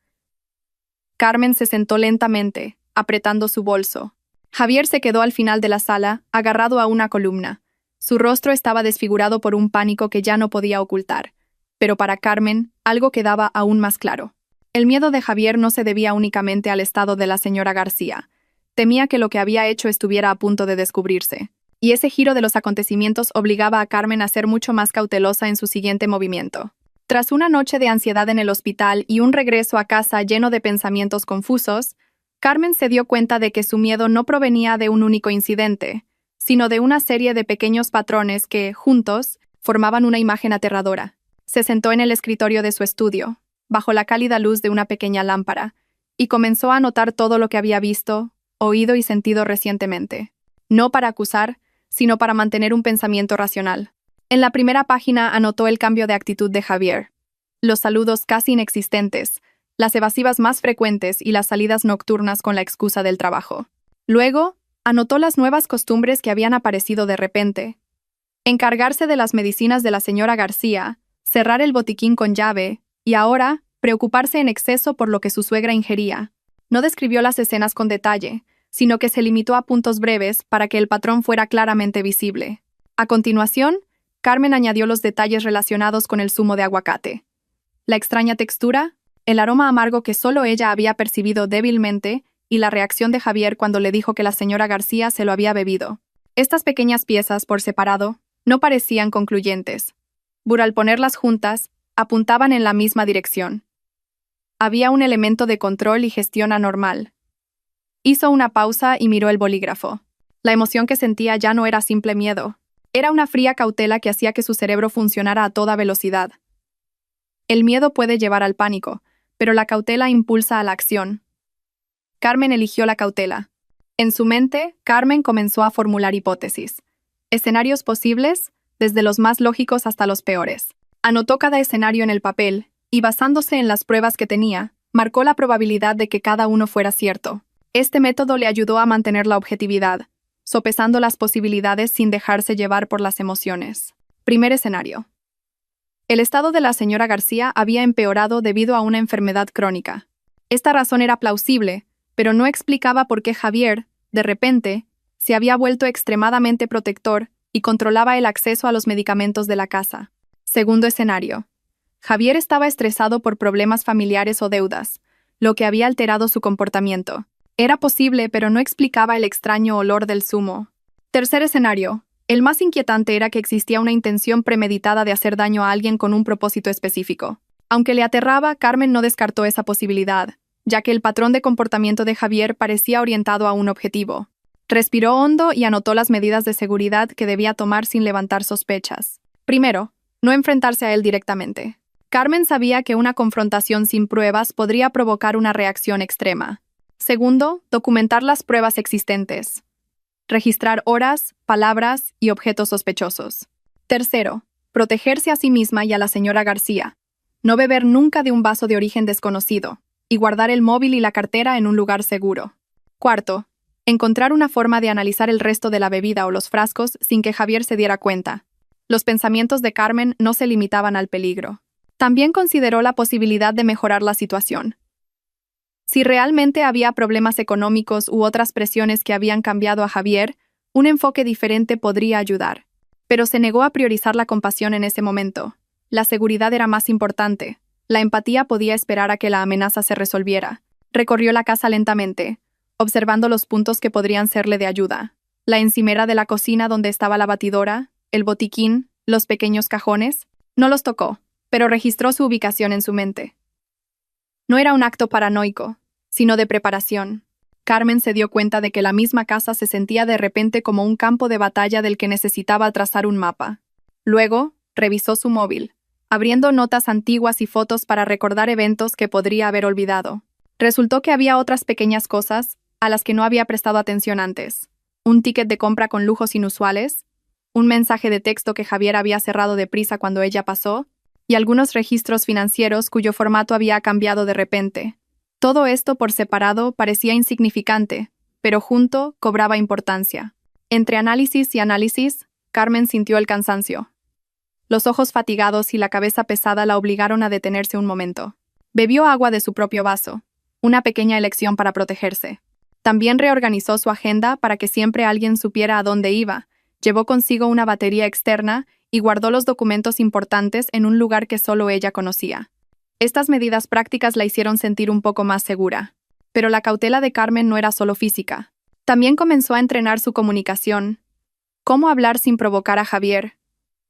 Carmen se sentó lentamente, apretando su bolso. Javier se quedó al final de la sala, agarrado a una columna. Su rostro estaba desfigurado por un pánico que ya no podía ocultar. Pero para Carmen, algo quedaba aún más claro. El miedo de Javier no se debía únicamente al estado de la señora García. Temía que lo que había hecho estuviera a punto de descubrirse. Y ese giro de los acontecimientos obligaba a Carmen a ser mucho más cautelosa en su siguiente movimiento. Tras una noche de ansiedad en el hospital y un regreso a casa lleno de pensamientos confusos, Carmen se dio cuenta de que su miedo no provenía de un único incidente, sino de una serie de pequeños patrones que, juntos, formaban una imagen aterradora. Se sentó en el escritorio de su estudio, bajo la cálida luz de una pequeña lámpara, y comenzó a anotar todo lo que había visto, oído y sentido recientemente. No para acusar, sino para mantener un pensamiento racional. En la primera página anotó el cambio de actitud de Javier. Los saludos casi inexistentes, las evasivas más frecuentes y las salidas nocturnas con la excusa del trabajo. Luego, anotó las nuevas costumbres que habían aparecido de repente. Encargarse de las medicinas de la señora García, cerrar el botiquín con llave, y ahora, preocuparse en exceso por lo que su suegra ingería. No describió las escenas con detalle, sino que se limitó a puntos breves para que el patrón fuera claramente visible. A continuación, Carmen añadió los detalles relacionados con el zumo de aguacate. La extraña textura, el aroma amargo que solo ella había percibido débilmente y la reacción de Javier cuando le dijo que la señora García se lo había bebido. Estas pequeñas piezas, por separado, no parecían concluyentes, pero al ponerlas juntas, apuntaban en la misma dirección. Había un elemento de control y gestión anormal. Hizo una pausa y miró el bolígrafo. La emoción que sentía ya no era simple miedo. Era una fría cautela que hacía que su cerebro funcionara a toda velocidad. El miedo puede llevar al pánico, pero la cautela impulsa a la acción. Carmen eligió la cautela. En su mente, Carmen comenzó a formular hipótesis. Escenarios posibles, desde los más lógicos hasta los peores. Anotó cada escenario en el papel, y basándose en las pruebas que tenía, marcó la probabilidad de que cada uno fuera cierto. Este método le ayudó a mantener la objetividad, sopesando las posibilidades sin dejarse llevar por las emociones. Primer escenario. El estado de la señora García había empeorado debido a una enfermedad crónica. Esta razón era plausible, pero no explicaba por qué Javier, de repente, se había vuelto extremadamente protector y controlaba el acceso a los medicamentos de la casa. Segundo escenario. Javier estaba estresado por problemas familiares o deudas, lo que había alterado su comportamiento. Era posible, pero no explicaba el extraño olor del zumo. Tercer escenario. El más inquietante era que existía una intención premeditada de hacer daño a alguien con un propósito específico. Aunque le aterraba, Carmen no descartó esa posibilidad, ya que el patrón de comportamiento de Javier parecía orientado a un objetivo. Respiró hondo y anotó las medidas de seguridad que debía tomar sin levantar sospechas. Primero, no enfrentarse a él directamente. Carmen sabía que una confrontación sin pruebas podría provocar una reacción extrema. Segundo, documentar las pruebas existentes. Registrar horas, palabras y objetos sospechosos. Tercero, protegerse a sí misma y a la señora García. No beber nunca de un vaso de origen desconocido, y guardar el móvil y la cartera en un lugar seguro. Cuarto, encontrar una forma de analizar el resto de la bebida o los frascos sin que Javier se diera cuenta. Los pensamientos de Carmen no se limitaban al peligro. También consideró la posibilidad de mejorar la situación. Si realmente había problemas económicos u otras presiones que habían cambiado a Javier, un enfoque diferente podría ayudar. Pero se negó a priorizar la compasión en ese momento. La seguridad era más importante. La empatía podía esperar a que la amenaza se resolviera. Recorrió la casa lentamente, observando los puntos que podrían serle de ayuda. La encimera de la cocina donde estaba la batidora, el botiquín, los pequeños cajones. No los tocó, pero registró su ubicación en su mente. No era un acto paranoico, sino de preparación. Carmen se dio cuenta de que la misma casa se sentía de repente como un campo de batalla del que necesitaba trazar un mapa. Luego, revisó su móvil, abriendo notas antiguas y fotos para recordar eventos que podría haber olvidado. Resultó que había otras pequeñas cosas a las que no había prestado atención antes. Un ticket de compra con lujos inusuales, un mensaje de texto que Javier había cerrado deprisa cuando ella pasó, y algunos registros financieros cuyo formato había cambiado de repente. Todo esto por separado parecía insignificante, pero junto cobraba importancia. Entre análisis y análisis, Carmen sintió el cansancio. Los ojos fatigados y la cabeza pesada la obligaron a detenerse un momento. Bebió agua de su propio vaso, una pequeña elección para protegerse. También reorganizó su agenda para que siempre alguien supiera a dónde iba. Llevó consigo una batería externa y guardó los documentos importantes en un lugar que solo ella conocía. Estas medidas prácticas la hicieron sentir un poco más segura. Pero la cautela de Carmen no era solo física. También comenzó a entrenar su comunicación. Cómo hablar sin provocar a Javier.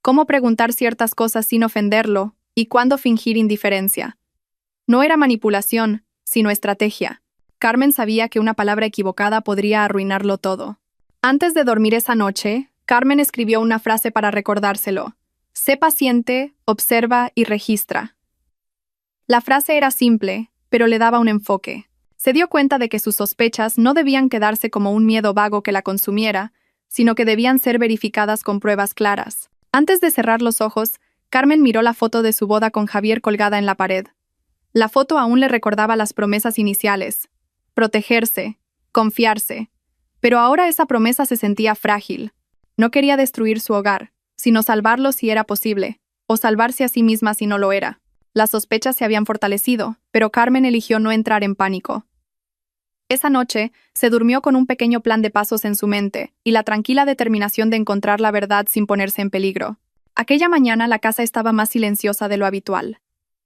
Cómo preguntar ciertas cosas sin ofenderlo y cuándo fingir indiferencia. No era manipulación, sino estrategia. Carmen sabía que una palabra equivocada podría arruinarlo todo. Antes de dormir esa noche, Carmen escribió una frase para recordárselo. Sé paciente, observa y registra. La frase era simple, pero le daba un enfoque. Se dio cuenta de que sus sospechas no debían quedarse como un miedo vago que la consumiera, sino que debían ser verificadas con pruebas claras. Antes de cerrar los ojos, Carmen miró la foto de su boda con Javier colgada en la pared. La foto aún le recordaba las promesas iniciales: protegerse, confiarse. Pero ahora esa promesa se sentía frágil. No quería destruir su hogar, sino salvarlo si era posible, o salvarse a sí misma si no lo era. Las sospechas se habían fortalecido, pero Carmen eligió no entrar en pánico. Esa noche, se durmió con un pequeño plan de pasos en su mente y la tranquila determinación de encontrar la verdad sin ponerse en peligro. Aquella mañana la casa estaba más silenciosa de lo habitual.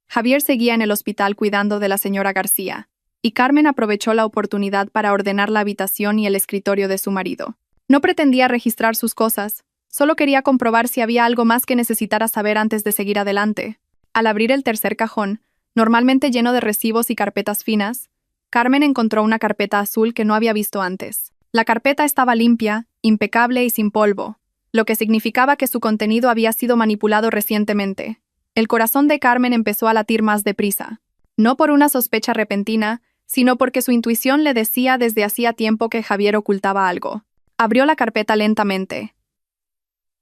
Javier seguía en el hospital cuidando de la señora García, y Carmen aprovechó la oportunidad para ordenar la habitación y el escritorio de su marido. No pretendía registrar sus cosas, solo quería comprobar si había algo más que necesitara saber antes de seguir adelante. Al abrir el tercer cajón, normalmente lleno de recibos y carpetas finas, Carmen encontró una carpeta azul que no había visto antes. La carpeta estaba limpia, impecable y sin polvo, lo que significaba que su contenido había sido manipulado recientemente. El corazón de Carmen empezó a latir más deprisa, no por una sospecha repentina, sino porque su intuición le decía desde hacía tiempo que Javier ocultaba algo. Abrió la carpeta lentamente.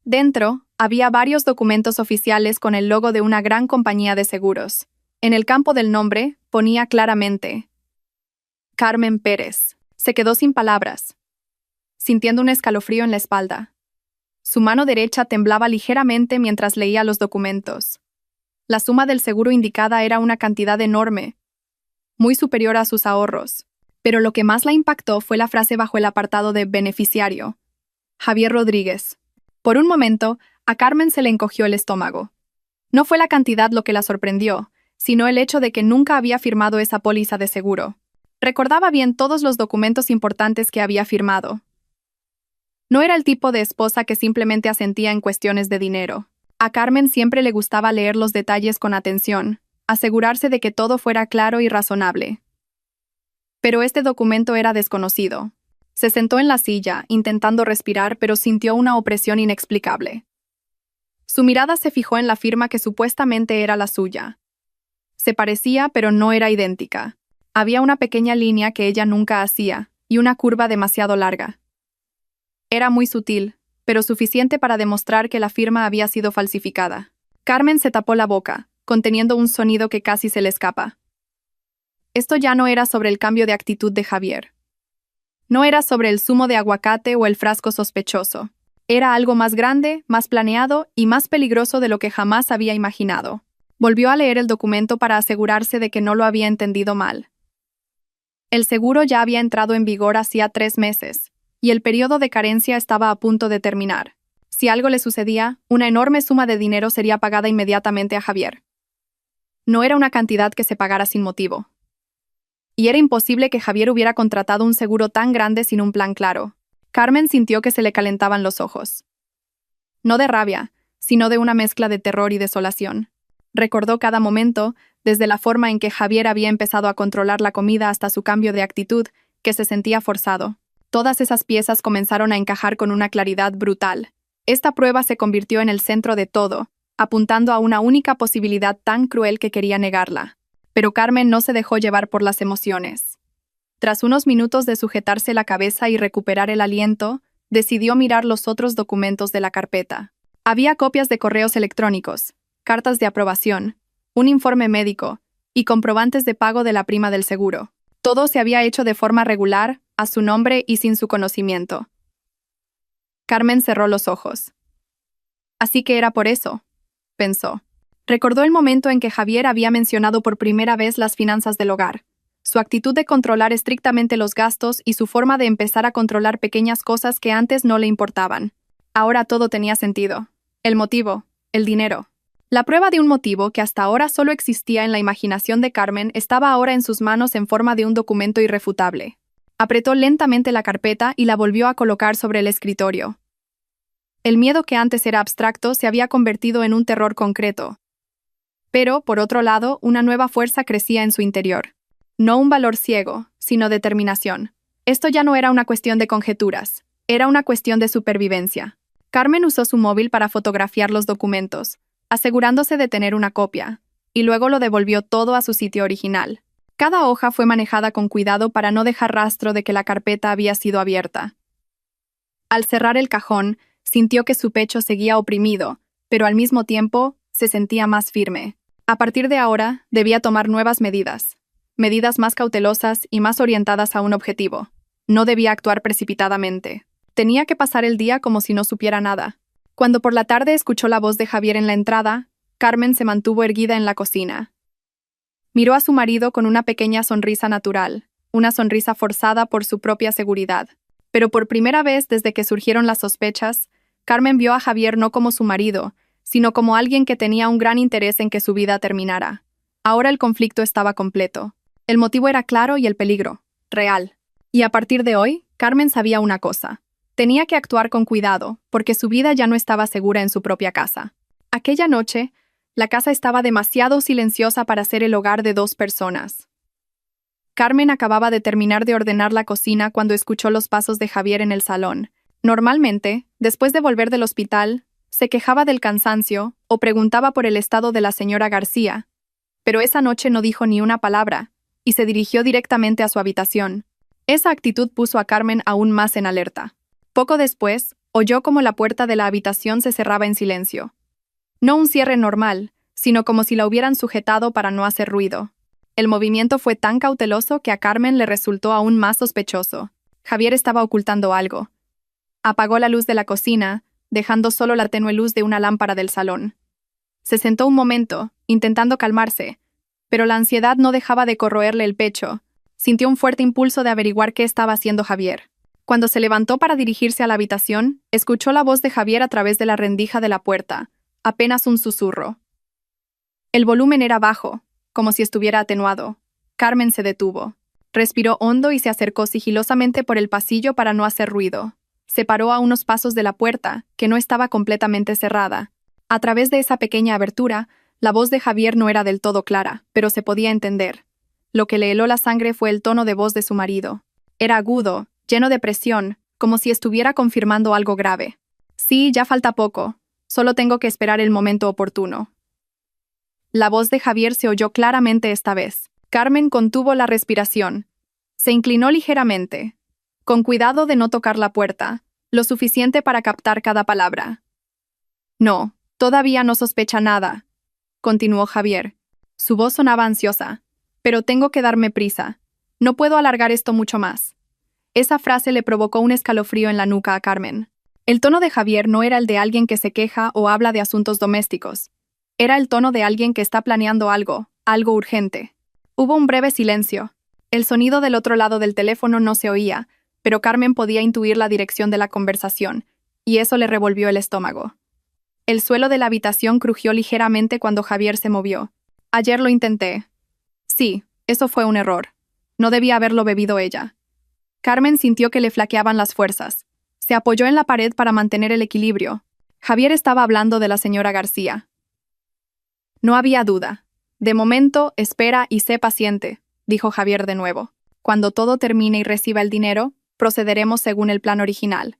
Dentro, había varios documentos oficiales con el logo de una gran compañía de seguros. En el campo del nombre, ponía claramente: Carmen Pérez. Se quedó sin palabras, sintiendo un escalofrío en la espalda. Su mano derecha temblaba ligeramente mientras leía los documentos. La suma del seguro indicada era una cantidad enorme, muy superior a sus ahorros. Pero lo que más la impactó fue la frase bajo el apartado de beneficiario: Javier Rodríguez. Por un momento, a Carmen se le encogió el estómago. No fue la cantidad lo que la sorprendió, sino el hecho de que nunca había firmado esa póliza de seguro. Recordaba bien todos los documentos importantes que había firmado. No era el tipo de esposa que simplemente asentía en cuestiones de dinero. A Carmen siempre le gustaba leer los detalles con atención, asegurarse de que todo fuera claro y razonable. Pero este documento era desconocido. Se sentó en la silla, intentando respirar, pero sintió una opresión inexplicable. Su mirada se fijó en la firma que supuestamente era la suya. Se parecía, pero no era idéntica. Había una pequeña línea que ella nunca hacía, y una curva demasiado larga. Era muy sutil, pero suficiente para demostrar que la firma había sido falsificada. Carmen se tapó la boca, conteniendo un sonido que casi se le escapa. Esto ya no era sobre el cambio de actitud de Javier. No era sobre el zumo de aguacate o el frasco sospechoso. Era algo más grande, más planeado y más peligroso de lo que jamás había imaginado. Volvió a leer el documento para asegurarse de que no lo había entendido mal. El seguro ya había entrado en vigor hacía 3 meses, y el periodo de carencia estaba a punto de terminar. Si algo le sucedía, una enorme suma de dinero sería pagada inmediatamente a Javier. No era una cantidad que se pagara sin motivo. Y era imposible que Javier hubiera contratado un seguro tan grande sin un plan claro. Carmen sintió que se le calentaban los ojos. No de rabia, sino de una mezcla de terror y desolación. Recordó cada momento, desde la forma en que Javier había empezado a controlar la comida hasta su cambio de actitud, que se sentía forzado. Todas esas piezas comenzaron a encajar con una claridad brutal. Esta prueba se convirtió en el centro de todo, apuntando a una única posibilidad tan cruel que quería negarla. Pero Carmen no se dejó llevar por las emociones. Tras unos minutos de sujetarse la cabeza y recuperar el aliento, decidió mirar los otros documentos de la carpeta. Había copias de correos electrónicos, cartas de aprobación, un informe médico y comprobantes de pago de la prima del seguro. Todo se había hecho de forma regular, a su nombre y sin su conocimiento. Carmen cerró los ojos. Así que era por eso, pensó. Recordó el momento en que Javier había mencionado por primera vez las finanzas del hogar, su actitud de controlar estrictamente los gastos y su forma de empezar a controlar pequeñas cosas que antes no le importaban. Ahora todo tenía sentido. El motivo, el dinero. La prueba de un motivo que hasta ahora solo existía en la imaginación de Carmen estaba ahora en sus manos en forma de un documento irrefutable. Apretó lentamente la carpeta y la volvió a colocar sobre el escritorio. El miedo que antes era abstracto se había convertido en un terror concreto. Pero, por otro lado, una nueva fuerza crecía en su interior. No un valor ciego, sino determinación. Esto ya no era una cuestión de conjeturas, era una cuestión de supervivencia. Carmen usó su móvil para fotografiar los documentos, asegurándose de tener una copia, y luego lo devolvió todo a su sitio original. Cada hoja fue manejada con cuidado para no dejar rastro de que la carpeta había sido abierta. Al cerrar el cajón, sintió que su pecho seguía oprimido, pero al mismo tiempo se sentía más firme. A partir de ahora, debía tomar nuevas medidas más cautelosas y más orientadas a un objetivo. No debía actuar precipitadamente. Tenía que pasar el día como si no supiera nada. Cuando por la tarde escuchó la voz de Javier en la entrada, Carmen se mantuvo erguida en la cocina. Miró a su marido con una pequeña sonrisa natural, una sonrisa forzada por su propia seguridad. Pero por primera vez desde que surgieron las sospechas, Carmen vio a Javier no como su marido, sino como alguien que tenía un gran interés en que su vida terminara. Ahora el conflicto estaba completo. El motivo era claro y el peligro, real. Y a partir de hoy, Carmen sabía una cosa. Tenía que actuar con cuidado, porque su vida ya no estaba segura en su propia casa. Aquella noche, la casa estaba demasiado silenciosa para ser el hogar de dos personas. Carmen acababa de terminar de ordenar la cocina cuando escuchó los pasos de Javier en el salón. Normalmente, después de volver del hospital, se quejaba del cansancio o preguntaba por el estado de la señora García, pero esa noche no dijo ni una palabra y se dirigió directamente a su habitación. Esa actitud puso a Carmen aún más en alerta. Poco después, oyó como la puerta de la habitación se cerraba en silencio. No un cierre normal, sino como si la hubieran sujetado para no hacer ruido. El movimiento fue tan cauteloso que a Carmen le resultó aún más sospechoso. Javier estaba ocultando algo. Apagó la luz de la cocina, dejando solo la tenue luz de una lámpara del salón. Se sentó un momento, intentando calmarse, pero la ansiedad no dejaba de corroerle el pecho. Sintió un fuerte impulso de averiguar qué estaba haciendo Javier. Cuando se levantó para dirigirse a la habitación, escuchó la voz de Javier a través de la rendija de la puerta, apenas un susurro. El volumen era bajo, como si estuviera atenuado. Carmen se detuvo. Respiró hondo y se acercó sigilosamente por el pasillo para no hacer ruido. Se paró a unos pasos de la puerta, que no estaba completamente cerrada. A través de esa pequeña abertura, la voz de Javier no era del todo clara, pero se podía entender. Lo que le heló la sangre fue el tono de voz de su marido. Era agudo, lleno de presión, como si estuviera confirmando algo grave. Sí, ya falta poco. Solo tengo que esperar el momento oportuno. La voz de Javier se oyó claramente esta vez. Carmen contuvo la respiración. Se inclinó ligeramente, con cuidado de no tocar la puerta, lo suficiente para captar cada palabra. No, todavía no sospecha nada, continuó Javier. Su voz sonaba ansiosa. Pero tengo que darme prisa. No puedo alargar esto mucho más. Esa frase le provocó un escalofrío en la nuca a Carmen. El tono de Javier no era el de alguien que se queja o habla de asuntos domésticos. Era el tono de alguien que está planeando algo urgente. Hubo un breve silencio. El sonido del otro lado del teléfono no se oía, pero Carmen podía intuir la dirección de la conversación, y eso le revolvió el estómago. El suelo de la habitación crujió ligeramente cuando Javier se movió. Ayer lo intenté. Sí, eso fue un error. No debía haberlo bebido ella. Carmen sintió que le flaqueaban las fuerzas. Se apoyó en la pared para mantener el equilibrio. Javier estaba hablando de la señora García. No había duda. De momento, espera y sé paciente, dijo Javier de nuevo. Cuando todo termine y reciba el dinero, procederemos según el plan original.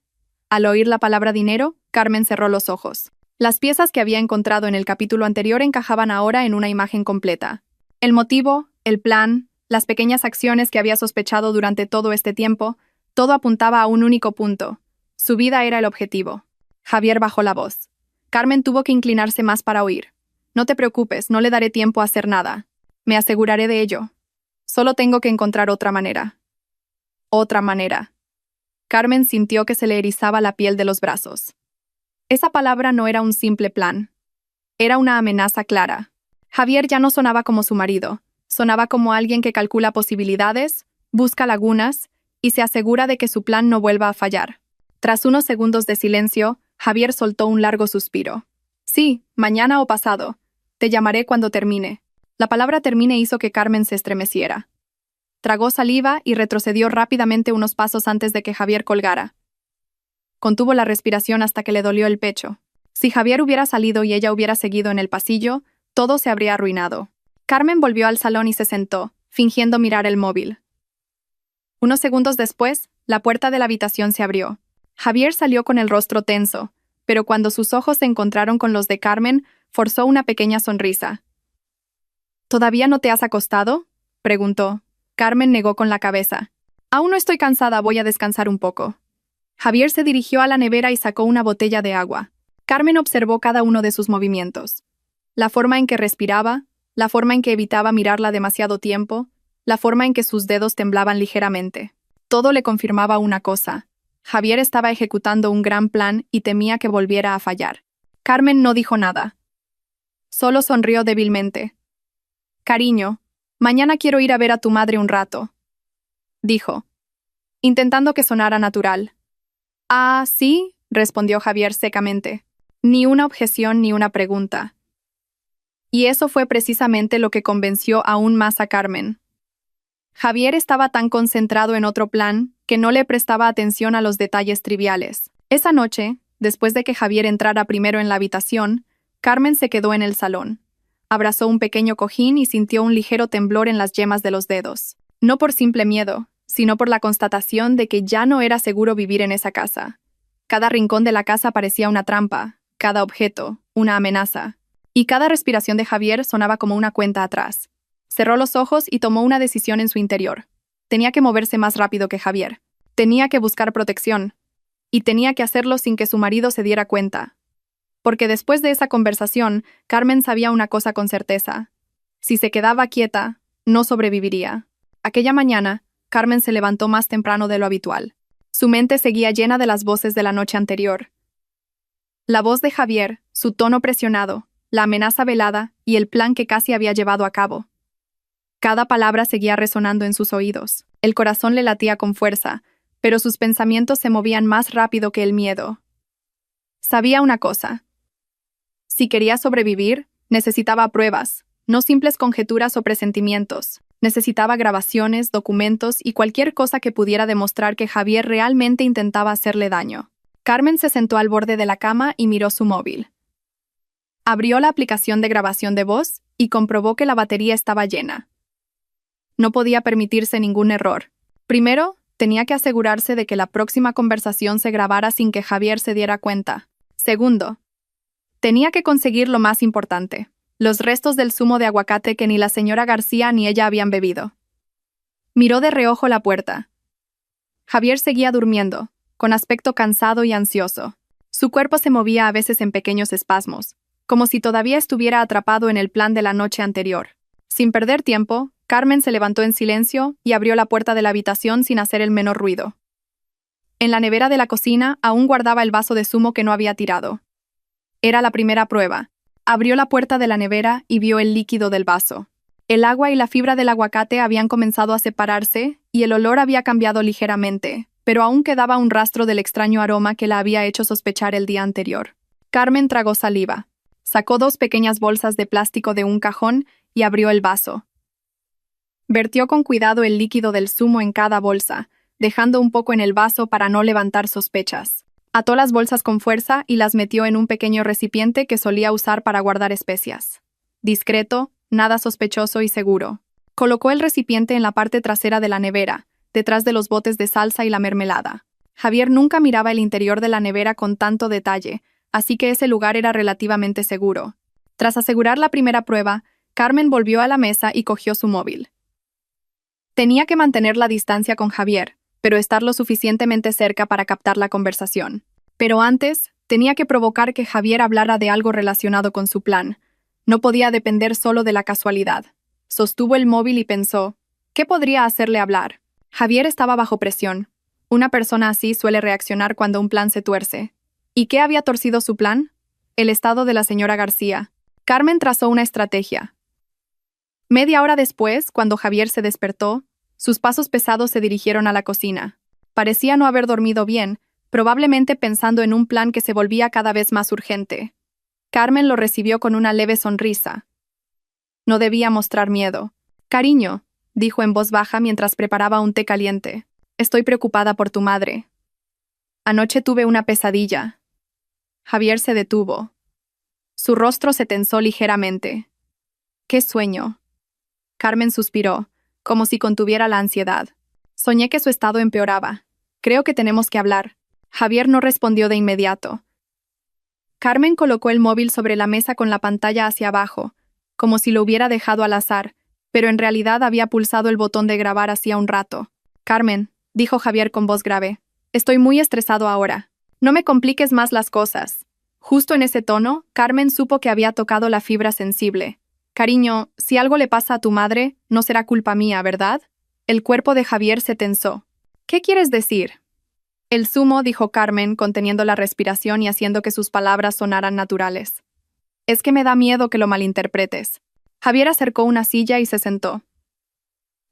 Al oír la palabra dinero, Carmen cerró los ojos. Las piezas que había encontrado en el capítulo anterior encajaban ahora en una imagen completa. El motivo, el plan, las pequeñas acciones que había sospechado durante todo este tiempo, todo apuntaba a un único punto. Su vida era el objetivo. Javier bajó la voz. Carmen tuvo que inclinarse más para oír. No te preocupes, no le daré tiempo a hacer nada. Me aseguraré de ello. Solo tengo que encontrar otra manera. Otra manera. Carmen sintió que se le erizaba la piel de los brazos. Esa palabra no era un simple plan. Era una amenaza clara. Javier ya no sonaba como su marido. Sonaba como alguien que calcula posibilidades, busca lagunas y se asegura de que su plan no vuelva a fallar. Tras unos segundos de silencio, Javier soltó un largo suspiro. Sí, mañana o pasado. Te llamaré cuando termine. La palabra termine hizo que Carmen se estremeciera. Tragó saliva y retrocedió rápidamente unos pasos antes de que Javier colgara. Contuvo la respiración hasta que le dolió el pecho. Si Javier hubiera salido y ella hubiera seguido en el pasillo, todo se habría arruinado. Carmen volvió al salón y se sentó, fingiendo mirar el móvil. Unos segundos después, la puerta de la habitación se abrió. Javier salió con el rostro tenso, pero cuando sus ojos se encontraron con los de Carmen, forzó una pequeña sonrisa. ¿Todavía no te has acostado?, preguntó. Carmen negó con la cabeza. Aún no estoy cansada, voy a descansar un poco. Javier se dirigió a la nevera y sacó una botella de agua. Carmen observó cada uno de sus movimientos. La forma en que respiraba, la forma en que evitaba mirarla demasiado tiempo, la forma en que sus dedos temblaban ligeramente. Todo le confirmaba una cosa. Javier estaba ejecutando un gran plan y temía que volviera a fallar. Carmen no dijo nada. Solo sonrió débilmente. «Cariño, mañana quiero ir a ver a tu madre un rato», dijo, intentando que sonara natural. «Ah, ¿sí?», respondió Javier secamente. Ni una objeción ni una pregunta. Y eso fue precisamente lo que convenció aún más a Carmen. Javier estaba tan concentrado en otro plan que no le prestaba atención a los detalles triviales. Esa noche, después de que Javier entrara primero en la habitación, Carmen se quedó en el salón. Abrazó un pequeño cojín y sintió un ligero temblor en las yemas de los dedos. No por simple miedo, sino por la constatación de que ya no era seguro vivir en esa casa. Cada rincón de la casa parecía una trampa, cada objeto, una amenaza. Y cada respiración de Javier sonaba como una cuenta atrás. Cerró los ojos y tomó una decisión en su interior. Tenía que moverse más rápido que Javier. Tenía que buscar protección. Y tenía que hacerlo sin que su marido se diera cuenta. Porque después de esa conversación, Carmen sabía una cosa con certeza. Si se quedaba quieta, no sobreviviría. Aquella mañana, Carmen se levantó más temprano de lo habitual. Su mente seguía llena de las voces de la noche anterior. La voz de Javier, su tono presionado, la amenaza velada y el plan que casi había llevado a cabo. Cada palabra seguía resonando en sus oídos. El corazón le latía con fuerza, pero sus pensamientos se movían más rápido que el miedo. Sabía una cosa. Si quería sobrevivir, necesitaba pruebas, no simples conjeturas o presentimientos. Necesitaba grabaciones, documentos y cualquier cosa que pudiera demostrar que Javier realmente intentaba hacerle daño. Carmen se sentó al borde de la cama y miró su móvil. Abrió la aplicación de grabación de voz y comprobó que la batería estaba llena. No podía permitirse ningún error. Primero, tenía que asegurarse de que la próxima conversación se grabara sin que Javier se diera cuenta. Segundo, tenía que conseguir lo más importante, los restos del zumo de aguacate que ni la señora García ni ella habían bebido. Miró de reojo la puerta. Javier seguía durmiendo, con aspecto cansado y ansioso. Su cuerpo se movía a veces en pequeños espasmos, como si todavía estuviera atrapado en el plan de la noche anterior. Sin perder tiempo, Carmen se levantó en silencio y abrió la puerta de la habitación sin hacer el menor ruido. En la nevera de la cocina aún guardaba el vaso de zumo que no había tirado. Era la primera prueba. Abrió la puerta de la nevera y vio el líquido del vaso. El agua y la fibra del aguacate habían comenzado a separarse y el olor había cambiado ligeramente, pero aún quedaba un rastro del extraño aroma que la había hecho sospechar el día anterior. Carmen tragó saliva. Sacó 2 pequeñas bolsas de plástico de un cajón y abrió el vaso. Vertió con cuidado el líquido del zumo en cada bolsa, dejando un poco en el vaso para no levantar sospechas. Ató las bolsas con fuerza y las metió en un pequeño recipiente que solía usar para guardar especias. Discreto, nada sospechoso y seguro. Colocó el recipiente en la parte trasera de la nevera, detrás de los botes de salsa y la mermelada. Javier nunca miraba el interior de la nevera con tanto detalle, así que ese lugar era relativamente seguro. Tras asegurar la primera prueba, Carmen volvió a la mesa y cogió su móvil. Tenía que mantener la distancia con Javier, pero estar lo suficientemente cerca para captar la conversación. Pero antes, tenía que provocar que Javier hablara de algo relacionado con su plan. No podía depender solo de la casualidad. Sostuvo el móvil y pensó, ¿qué podría hacerle hablar? Javier estaba bajo presión. Una persona así suele reaccionar cuando un plan se tuerce. ¿Y qué había torcido su plan? El estado de la señora García. Carmen trazó una estrategia. Media hora después, cuando Javier se despertó, sus pasos pesados se dirigieron a la cocina. Parecía no haber dormido bien, probablemente pensando en un plan que se volvía cada vez más urgente. Carmen lo recibió con una leve sonrisa. No debía mostrar miedo. «Cariño», dijo en voz baja mientras preparaba un té caliente. «Estoy preocupada por tu madre. Anoche tuve una pesadilla». Javier se detuvo. Su rostro se tensó ligeramente. «¿Qué sueño?». Carmen suspiró, como si contuviera la ansiedad. «Soñé que su estado empeoraba. Creo que tenemos que hablar». Javier no respondió de inmediato. Carmen colocó el móvil sobre la mesa con la pantalla hacia abajo, como si lo hubiera dejado al azar, pero en realidad había pulsado el botón de grabar hacía un rato. Carmen, dijo Javier con voz grave, estoy muy estresado ahora. No me compliques más las cosas. Justo en ese tono, Carmen supo que había tocado la fibra sensible. Cariño, si algo le pasa a tu madre, no será culpa mía, ¿verdad? El cuerpo de Javier se tensó. ¿Qué quieres decir? El sumo, dijo Carmen, conteniendo la respiración y haciendo que sus palabras sonaran naturales. Es que me da miedo que lo malinterpretes. Javier acercó una silla y se sentó.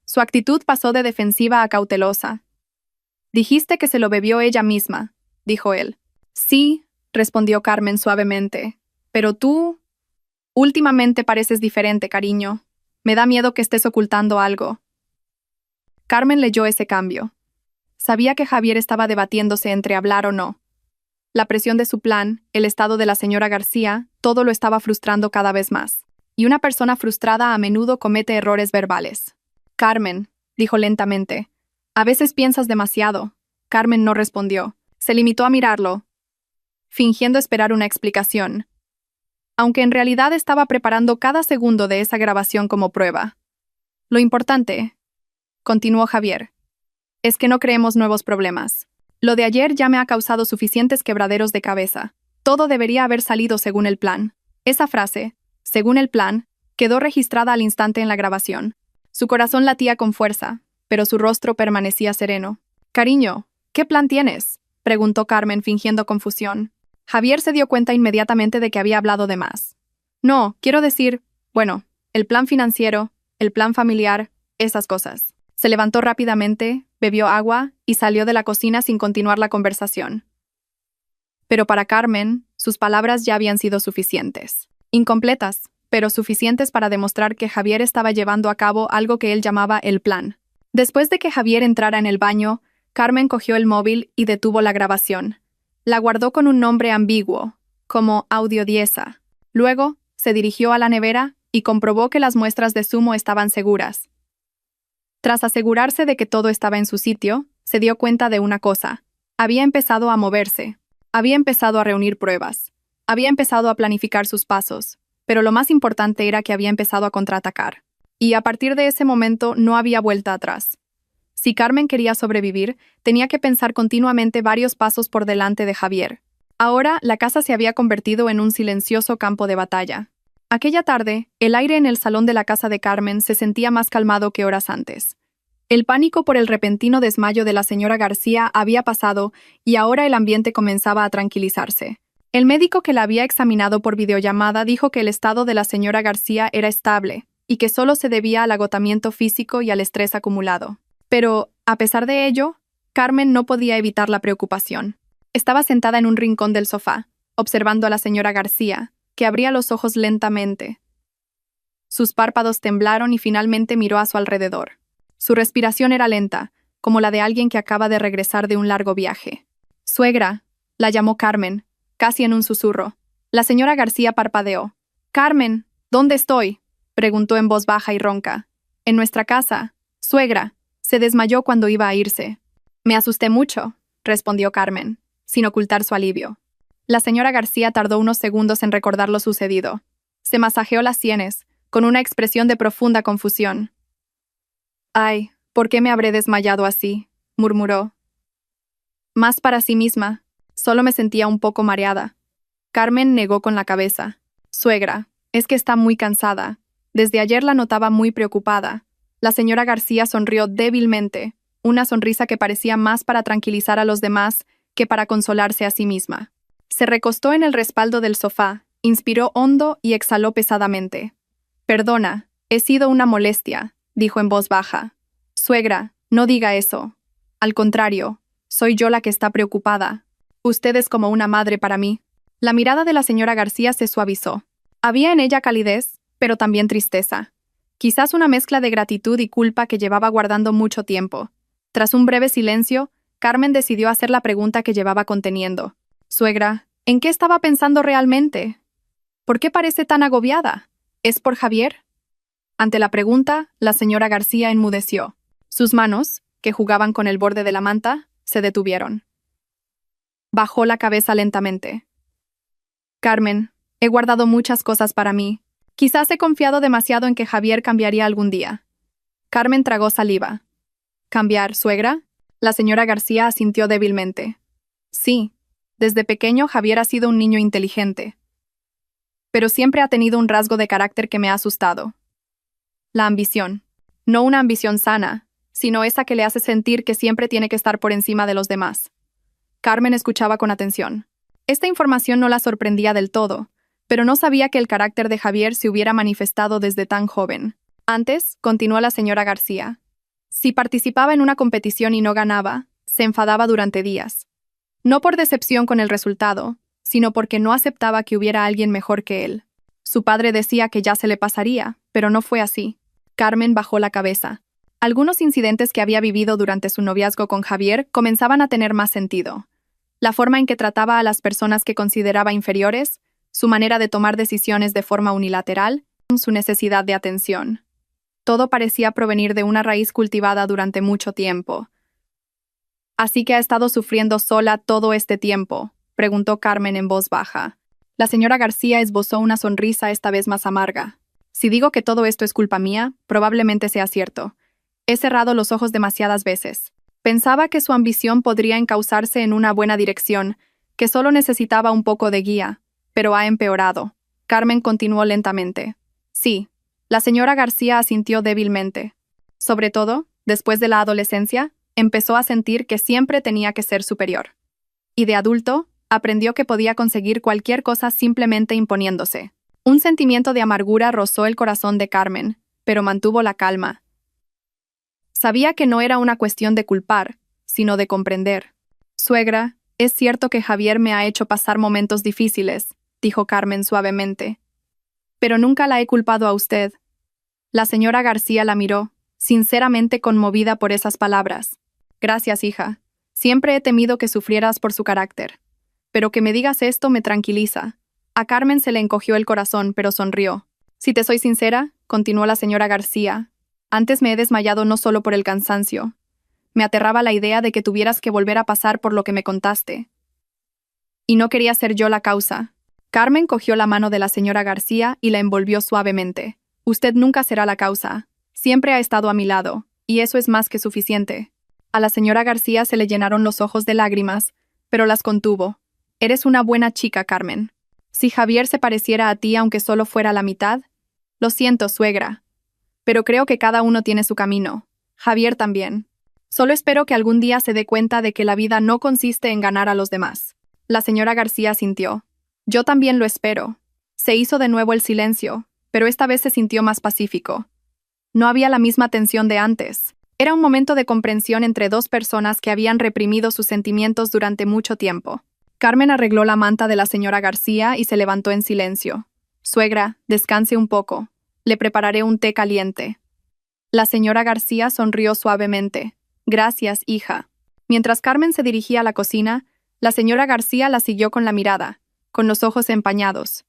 Su actitud pasó de defensiva a cautelosa. Dijiste que se lo bebió ella misma, dijo él. Sí, respondió Carmen suavemente. Pero tú... Últimamente pareces diferente, cariño. Me da miedo que estés ocultando algo. Carmen leyó ese cambio. Sabía que Javier estaba debatiéndose entre hablar o no. La presión de su plan, el estado de la señora García, todo lo estaba frustrando cada vez más. Y una persona frustrada a menudo comete errores verbales. Carmen, dijo lentamente, a veces piensas demasiado. Carmen no respondió. Se limitó a mirarlo, fingiendo esperar una explicación, aunque en realidad estaba preparando cada segundo de esa grabación como prueba. Lo importante, continuó Javier, es que no creemos nuevos problemas. Lo de ayer ya me ha causado suficientes quebraderos de cabeza. Todo debería haber salido según el plan. Esa frase, según el plan, quedó registrada al instante en la grabación. Su corazón latía con fuerza, pero su rostro permanecía sereno. Cariño, ¿qué plan tienes?, preguntó Carmen fingiendo confusión. Javier se dio cuenta inmediatamente de que había hablado de más. No, quiero decir, bueno, el plan financiero, el plan familiar, esas cosas. Se levantó rápidamente, bebió agua y salió de la cocina sin continuar la conversación. Pero para Carmen, sus palabras ya habían sido suficientes. Incompletas, pero suficientes para demostrar que Javier estaba llevando a cabo algo que él llamaba el plan. Después de que Javier entrara en el baño, Carmen cogió el móvil y detuvo la grabación. La guardó con un nombre ambiguo, como Audiodiesa. Luego, se dirigió a la nevera y comprobó que las muestras de zumo estaban seguras. Tras asegurarse de que todo estaba en su sitio, se dio cuenta de una cosa. Había empezado a moverse. Había empezado a reunir pruebas. Había empezado a planificar sus pasos. Pero lo más importante era que había empezado a contraatacar. Y a partir de ese momento no había vuelta atrás. Si Carmen quería sobrevivir, tenía que pensar continuamente varios pasos por delante de Javier. Ahora, la casa se había convertido en un silencioso campo de batalla. Aquella tarde, el aire en el salón de la casa de Carmen se sentía más calmado que horas antes. El pánico por el repentino desmayo de la señora García había pasado y ahora el ambiente comenzaba a tranquilizarse. El médico que la había examinado por videollamada dijo que el estado de la señora García era estable y que solo se debía al agotamiento físico y al estrés acumulado. Pero, a pesar de ello, Carmen no podía evitar la preocupación. Estaba sentada en un rincón del sofá, observando a la señora García, que abría los ojos lentamente. Sus párpados temblaron y finalmente miró a su alrededor. Su respiración era lenta, como la de alguien que acaba de regresar de un largo viaje. «Suegra», la llamó Carmen, casi en un susurro. La señora García parpadeó. «Carmen, ¿dónde estoy?», preguntó en voz baja y ronca. «En nuestra casa. Suegra». Se desmayó cuando iba a irse. «Me asusté mucho», respondió Carmen, sin ocultar su alivio. La señora García tardó unos segundos en recordar lo sucedido. Se masajeó las sienes, con una expresión de profunda confusión. «Ay, ¿por qué me habré desmayado así?», murmuró. Más para sí misma, solo me sentía un poco mareada. Carmen negó con la cabeza. «Suegra, es que está muy cansada. Desde ayer la notaba muy preocupada». La señora García sonrió débilmente, una sonrisa que parecía más para tranquilizar a los demás que para consolarse a sí misma. Se recostó en el respaldo del sofá, inspiró hondo y exhaló pesadamente. «Perdona, he sido una molestia», dijo en voz baja. «Suegra, no diga eso. Al contrario, soy yo la que está preocupada. Usted es como una madre para mí». La mirada de la señora García se suavizó. Había en ella calidez, pero también tristeza. Quizás una mezcla de gratitud y culpa que llevaba guardando mucho tiempo. Tras un breve silencio, Carmen decidió hacer la pregunta que llevaba conteniendo. «Suegra, ¿en qué estaba pensando realmente? ¿Por qué parece tan agobiada? ¿Es por Javier?». Ante la pregunta, la señora García enmudeció. Sus manos, que jugaban con el borde de la manta, se detuvieron. Bajó la cabeza lentamente. Carmen, he guardado muchas cosas para mí. Quizás he confiado demasiado en que Javier cambiaría algún día. Carmen tragó saliva. ¿Cambiar, suegra? La señora García asintió débilmente. Sí, desde pequeño Javier ha sido un niño inteligente. Pero siempre ha tenido un rasgo de carácter que me ha asustado. La ambición. No una ambición sana, sino esa que le hace sentir que siempre tiene que estar por encima de los demás. Carmen escuchaba con atención. Esta información no la sorprendía del todo, pero no sabía que el carácter de Javier se hubiera manifestado desde tan joven. Antes, continuó la señora García, si participaba en una competición y no ganaba, se enfadaba durante días. No por decepción con el resultado, sino porque no aceptaba que hubiera alguien mejor que él. Su padre decía que ya se le pasaría, pero no fue así. Carmen bajó la cabeza. Algunos incidentes que había vivido durante su noviazgo con Javier comenzaban a tener más sentido. La forma en que trataba a las personas que consideraba inferiores, su manera de tomar decisiones de forma unilateral, su necesidad de atención. Todo parecía provenir de una raíz cultivada durante mucho tiempo. ¿Así que ha estado sufriendo sola todo este tiempo?, preguntó Carmen en voz baja. La señora García esbozó una sonrisa esta vez más amarga. Si digo que todo esto es culpa mía, probablemente sea cierto. He cerrado los ojos demasiadas veces. Pensaba que su ambición podría encauzarse en una buena dirección, que solo necesitaba un poco de guía, pero ha empeorado. Carmen continuó lentamente. Sí. La señora García asintió débilmente. Sobre todo, después de la adolescencia, empezó a sentir que siempre tenía que ser superior. Y de adulto, aprendió que podía conseguir cualquier cosa simplemente imponiéndose. Un sentimiento de amargura rozó el corazón de Carmen, pero mantuvo la calma. Sabía que no era una cuestión de culpar, sino de comprender. Suegra, es cierto que Javier me ha hecho pasar momentos difíciles, dijo Carmen suavemente. Pero nunca la he culpado a usted. La señora García la miró, sinceramente conmovida por esas palabras. Gracias, hija. Siempre he temido que sufrieras por su carácter. Pero que me digas esto me tranquiliza. A Carmen se le encogió el corazón, pero sonrió. Si te soy sincera, continuó la señora García, antes me he desmayado no solo por el cansancio. Me aterraba la idea de que tuvieras que volver a pasar por lo que me contaste. Y no quería ser yo la causa. Carmen cogió la mano de la señora García y la envolvió suavemente. Usted nunca será la causa. Siempre ha estado a mi lado, y eso es más que suficiente. A la señora García se le llenaron los ojos de lágrimas, pero las contuvo. Eres una buena chica, Carmen. Si Javier se pareciera a ti aunque solo fuera la mitad, lo siento, suegra. Pero creo que cada uno tiene su camino. Javier también. Solo espero que algún día se dé cuenta de que la vida no consiste en ganar a los demás. La señora García sintió. Yo también lo espero. Se hizo de nuevo el silencio, pero esta vez se sintió más pacífico. No había la misma tensión de antes. Era un momento de comprensión entre dos personas que habían reprimido sus sentimientos durante mucho tiempo. Carmen arregló la manta de la señora García y se levantó en silencio. Suegra, descanse un poco. Le prepararé un té caliente. La señora García sonrió suavemente. Gracias, hija. Mientras Carmen se dirigía a la cocina, la señora García la siguió con la mirada, con los ojos empañados.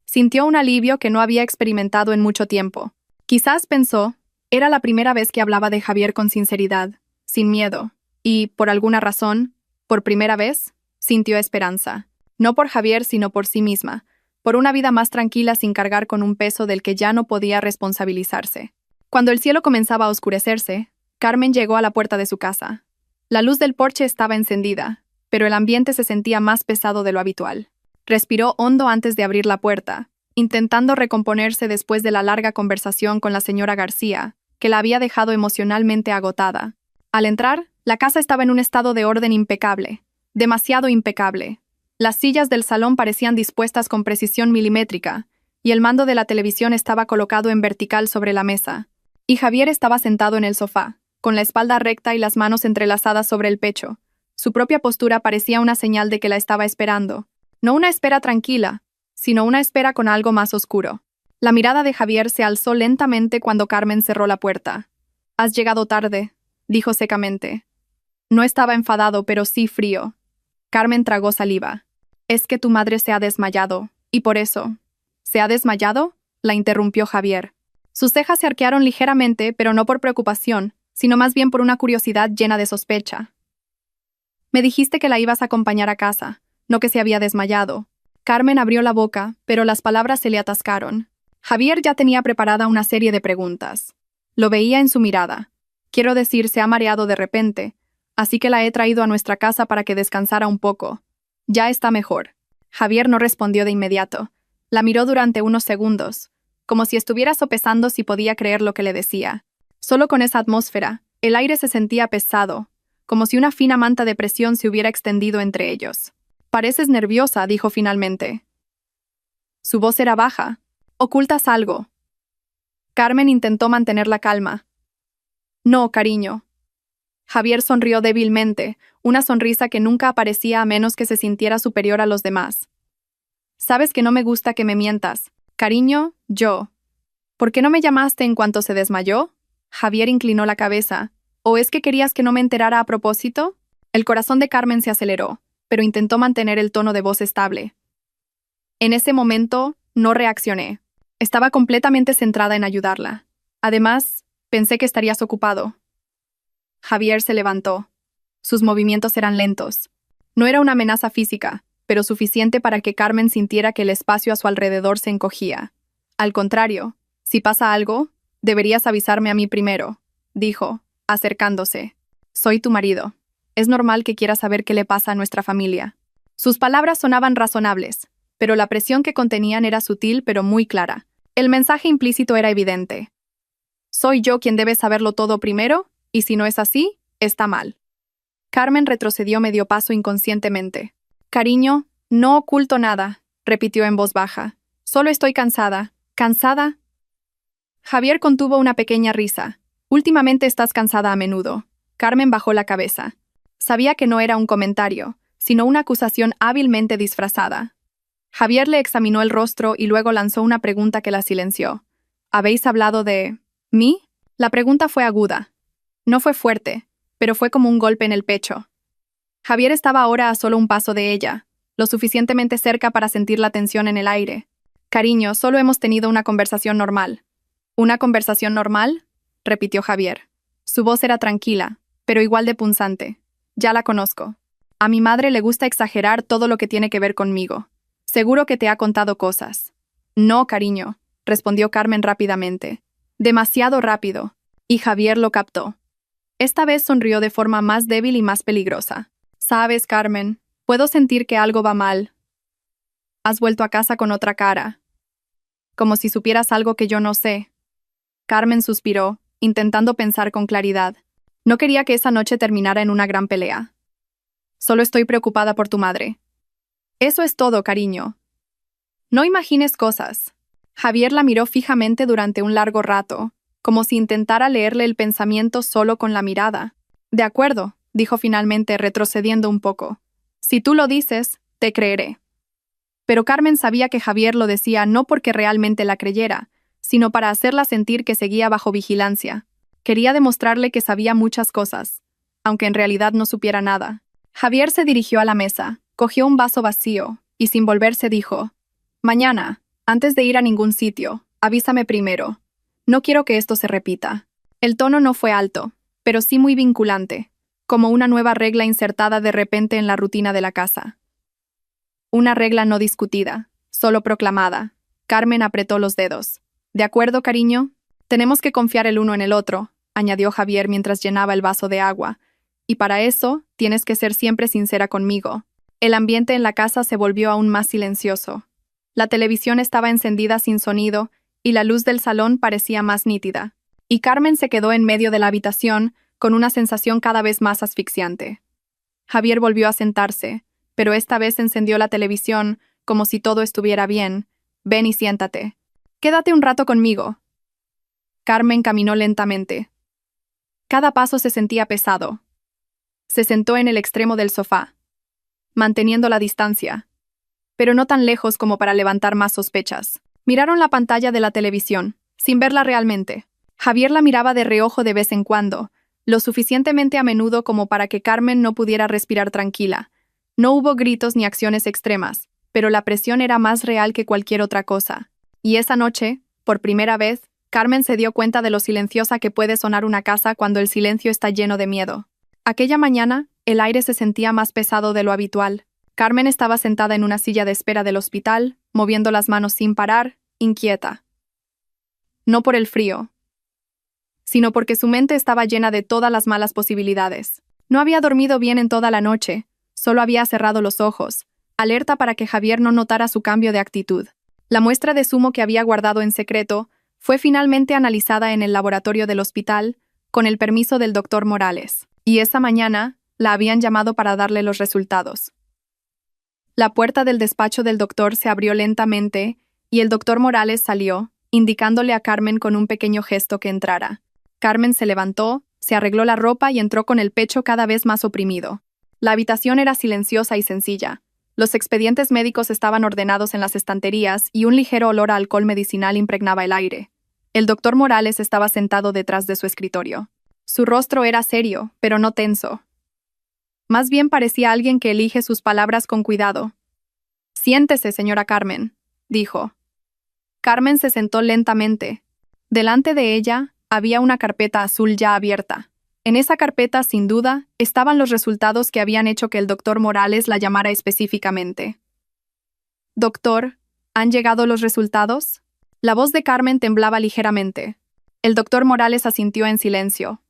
Sintió un alivio que no había experimentado en mucho tiempo. Quizás pensó, era la primera vez que hablaba de Javier con sinceridad, sin miedo, y, por alguna razón, por primera vez, sintió esperanza. No por Javier, sino por sí misma, por una vida más tranquila sin cargar con un peso del que ya no podía responsabilizarse. Cuando el cielo comenzaba a oscurecerse, Carmen llegó a la puerta de su casa. La luz del porche estaba encendida, pero el ambiente se sentía más pesado de lo habitual. Respiró hondo antes de abrir la puerta, intentando recomponerse después de la larga conversación con la señora García, que la había dejado emocionalmente agotada. Al entrar, la casa estaba en un estado de orden impecable, demasiado impecable. Las sillas del salón parecían dispuestas con precisión milimétrica, y el mando de la televisión estaba colocado en vertical sobre la mesa. Y Javier estaba sentado en el sofá, con la espalda recta y las manos entrelazadas sobre el pecho. Su propia postura parecía una señal de que la estaba esperando. No una espera tranquila, sino una espera con algo más oscuro. La mirada de Javier se alzó lentamente cuando Carmen cerró la puerta. «Has llegado tarde», dijo secamente. No estaba enfadado, pero sí frío. Carmen tragó saliva. «Es que tu madre se ha desmayado, y por eso». «¿Se ha desmayado?», la interrumpió Javier. Sus cejas se arquearon ligeramente, pero no por preocupación, sino más bien por una curiosidad llena de sospecha. «Me dijiste que la ibas a acompañar a casa, no que se había desmayado». Carmen abrió la boca, pero las palabras se le atascaron. Javier ya tenía preparada una serie de preguntas. Lo veía en su mirada. Quiero decir, se ha mareado de repente, así que la he traído a nuestra casa para que descansara un poco. Ya está mejor. Javier no respondió de inmediato. La miró durante unos segundos, como si estuviera sopesando si podía creer lo que le decía. Solo con esa atmósfera, el aire se sentía pesado, como si una fina manta de presión se hubiera extendido entre ellos. «Pareces nerviosa», dijo finalmente. Su voz era baja. «¿Ocultas algo?» Carmen intentó mantener la calma. «No, cariño». Javier sonrió débilmente, una sonrisa que nunca aparecía a menos que se sintiera superior a los demás. «Sabes que no me gusta que me mientas. Cariño, yo». «¿Por qué no me llamaste en cuanto se desmayó?» Javier inclinó la cabeza. ¿O es que querías que no me enterara a propósito? El corazón de Carmen se aceleró, pero intentó mantener el tono de voz estable. En ese momento, no reaccioné. Estaba completamente centrada en ayudarla. Además, pensé que estarías ocupado. Javier se levantó. Sus movimientos eran lentos. No era una amenaza física, pero suficiente para que Carmen sintiera que el espacio a su alrededor se encogía. Al contrario, si pasa algo, deberías avisarme a mí primero, dijo, acercándose. Soy tu marido. Es normal que quieras saber qué le pasa a nuestra familia. Sus palabras sonaban razonables, pero la presión que contenían era sutil pero muy clara. El mensaje implícito era evidente. Soy yo quien debe saberlo todo primero, y si no es así, está mal. Carmen retrocedió medio paso inconscientemente. Cariño, no oculto nada, repitió en voz baja. Solo estoy cansada. ¿Cansada? Javier contuvo una pequeña risa. Últimamente estás cansada a menudo. Carmen bajó la cabeza. Sabía que no era un comentario, sino una acusación hábilmente disfrazada. Javier le examinó el rostro y luego lanzó una pregunta que la silenció. ¿Habéis hablado de mí? La pregunta fue aguda. No fue fuerte, pero fue como un golpe en el pecho. Javier estaba ahora a solo un paso de ella, lo suficientemente cerca para sentir la tensión en el aire. Cariño, solo hemos tenido una conversación normal. ¿Una conversación normal?, repitió Javier. Su voz era tranquila, pero igual de punzante. Ya la conozco. A mi madre le gusta exagerar todo lo que tiene que ver conmigo. Seguro que te ha contado cosas. No, cariño, respondió Carmen rápidamente. Demasiado rápido. Y Javier lo captó. Esta vez sonrió de forma más débil y más peligrosa. Sabes, Carmen, puedo sentir que algo va mal. Has vuelto a casa con otra cara. Como si supieras algo que yo no sé. Carmen suspiró, intentando pensar con claridad. No quería que esa noche terminara en una gran pelea. Solo estoy preocupada por tu madre. Eso es todo, cariño. No imagines cosas. Javier la miró fijamente durante un largo rato, como si intentara leerle el pensamiento solo con la mirada. De acuerdo, dijo finalmente, retrocediendo un poco. Si tú lo dices, te creeré. Pero Carmen sabía que Javier lo decía no porque realmente la creyera, sino para hacerla sentir que seguía bajo vigilancia. Quería demostrarle que sabía muchas cosas, aunque en realidad no supiera nada. Javier se dirigió a la mesa, cogió un vaso vacío, y sin volverse dijo, «Mañana, antes de ir a ningún sitio, avísame primero. No quiero que esto se repita». El tono no fue alto, pero sí muy vinculante, como una nueva regla insertada de repente en la rutina de la casa. Una regla no discutida, solo proclamada. Carmen apretó los dedos. «¿De acuerdo, cariño? Tenemos que confiar el uno en el otro», añadió Javier mientras llenaba el vaso de agua. «Y para eso, tienes que ser siempre sincera conmigo». El ambiente en la casa se volvió aún más silencioso. La televisión estaba encendida sin sonido y la luz del salón parecía más nítida. Y Carmen se quedó en medio de la habitación con una sensación cada vez más asfixiante. Javier volvió a sentarse, pero esta vez encendió la televisión como si todo estuviera bien. «Ven y siéntate. Quédate un rato conmigo». Carmen caminó lentamente. Cada paso se sentía pesado. Se sentó en el extremo del sofá, manteniendo la distancia, pero no tan lejos como para levantar más sospechas. Miraron la pantalla de la televisión, sin verla realmente. Javier la miraba de reojo de vez en cuando, lo suficientemente a menudo como para que Carmen no pudiera respirar tranquila. No hubo gritos ni acciones extremas, pero la presión era más real que cualquier otra cosa. Y esa noche, por primera vez, Carmen se dio cuenta de lo silenciosa que puede sonar una casa cuando el silencio está lleno de miedo. Aquella mañana, el aire se sentía más pesado de lo habitual. Carmen estaba sentada en una silla de espera del hospital, moviendo las manos sin parar, inquieta. No por el frío, sino porque su mente estaba llena de todas las malas posibilidades. No había dormido bien en toda la noche, solo había cerrado los ojos, alerta para que Javier no notara su cambio de actitud. La muestra de zumo que había guardado en secreto fue finalmente analizada en el laboratorio del hospital, con el permiso del doctor Morales, y esa mañana la habían llamado para darle los resultados. La puerta del despacho del doctor se abrió lentamente y el doctor Morales salió, indicándole a Carmen con un pequeño gesto que entrara. Carmen se levantó, se arregló la ropa y entró con el pecho cada vez más oprimido. La habitación era silenciosa y sencilla. Los expedientes médicos estaban ordenados en las estanterías y un ligero olor a alcohol medicinal impregnaba el aire. El doctor Morales estaba sentado detrás de su escritorio. Su rostro era serio, pero no tenso. Más bien parecía alguien que elige sus palabras con cuidado. «Siéntese, señora Carmen», dijo. Carmen se sentó lentamente. Delante de ella había una carpeta azul ya abierta. En esa carpeta, sin duda, estaban los resultados que habían hecho que el doctor Morales la llamara específicamente. «Doctor, ¿han llegado los resultados?» La voz de Carmen temblaba ligeramente. El doctor Morales asintió en silencio.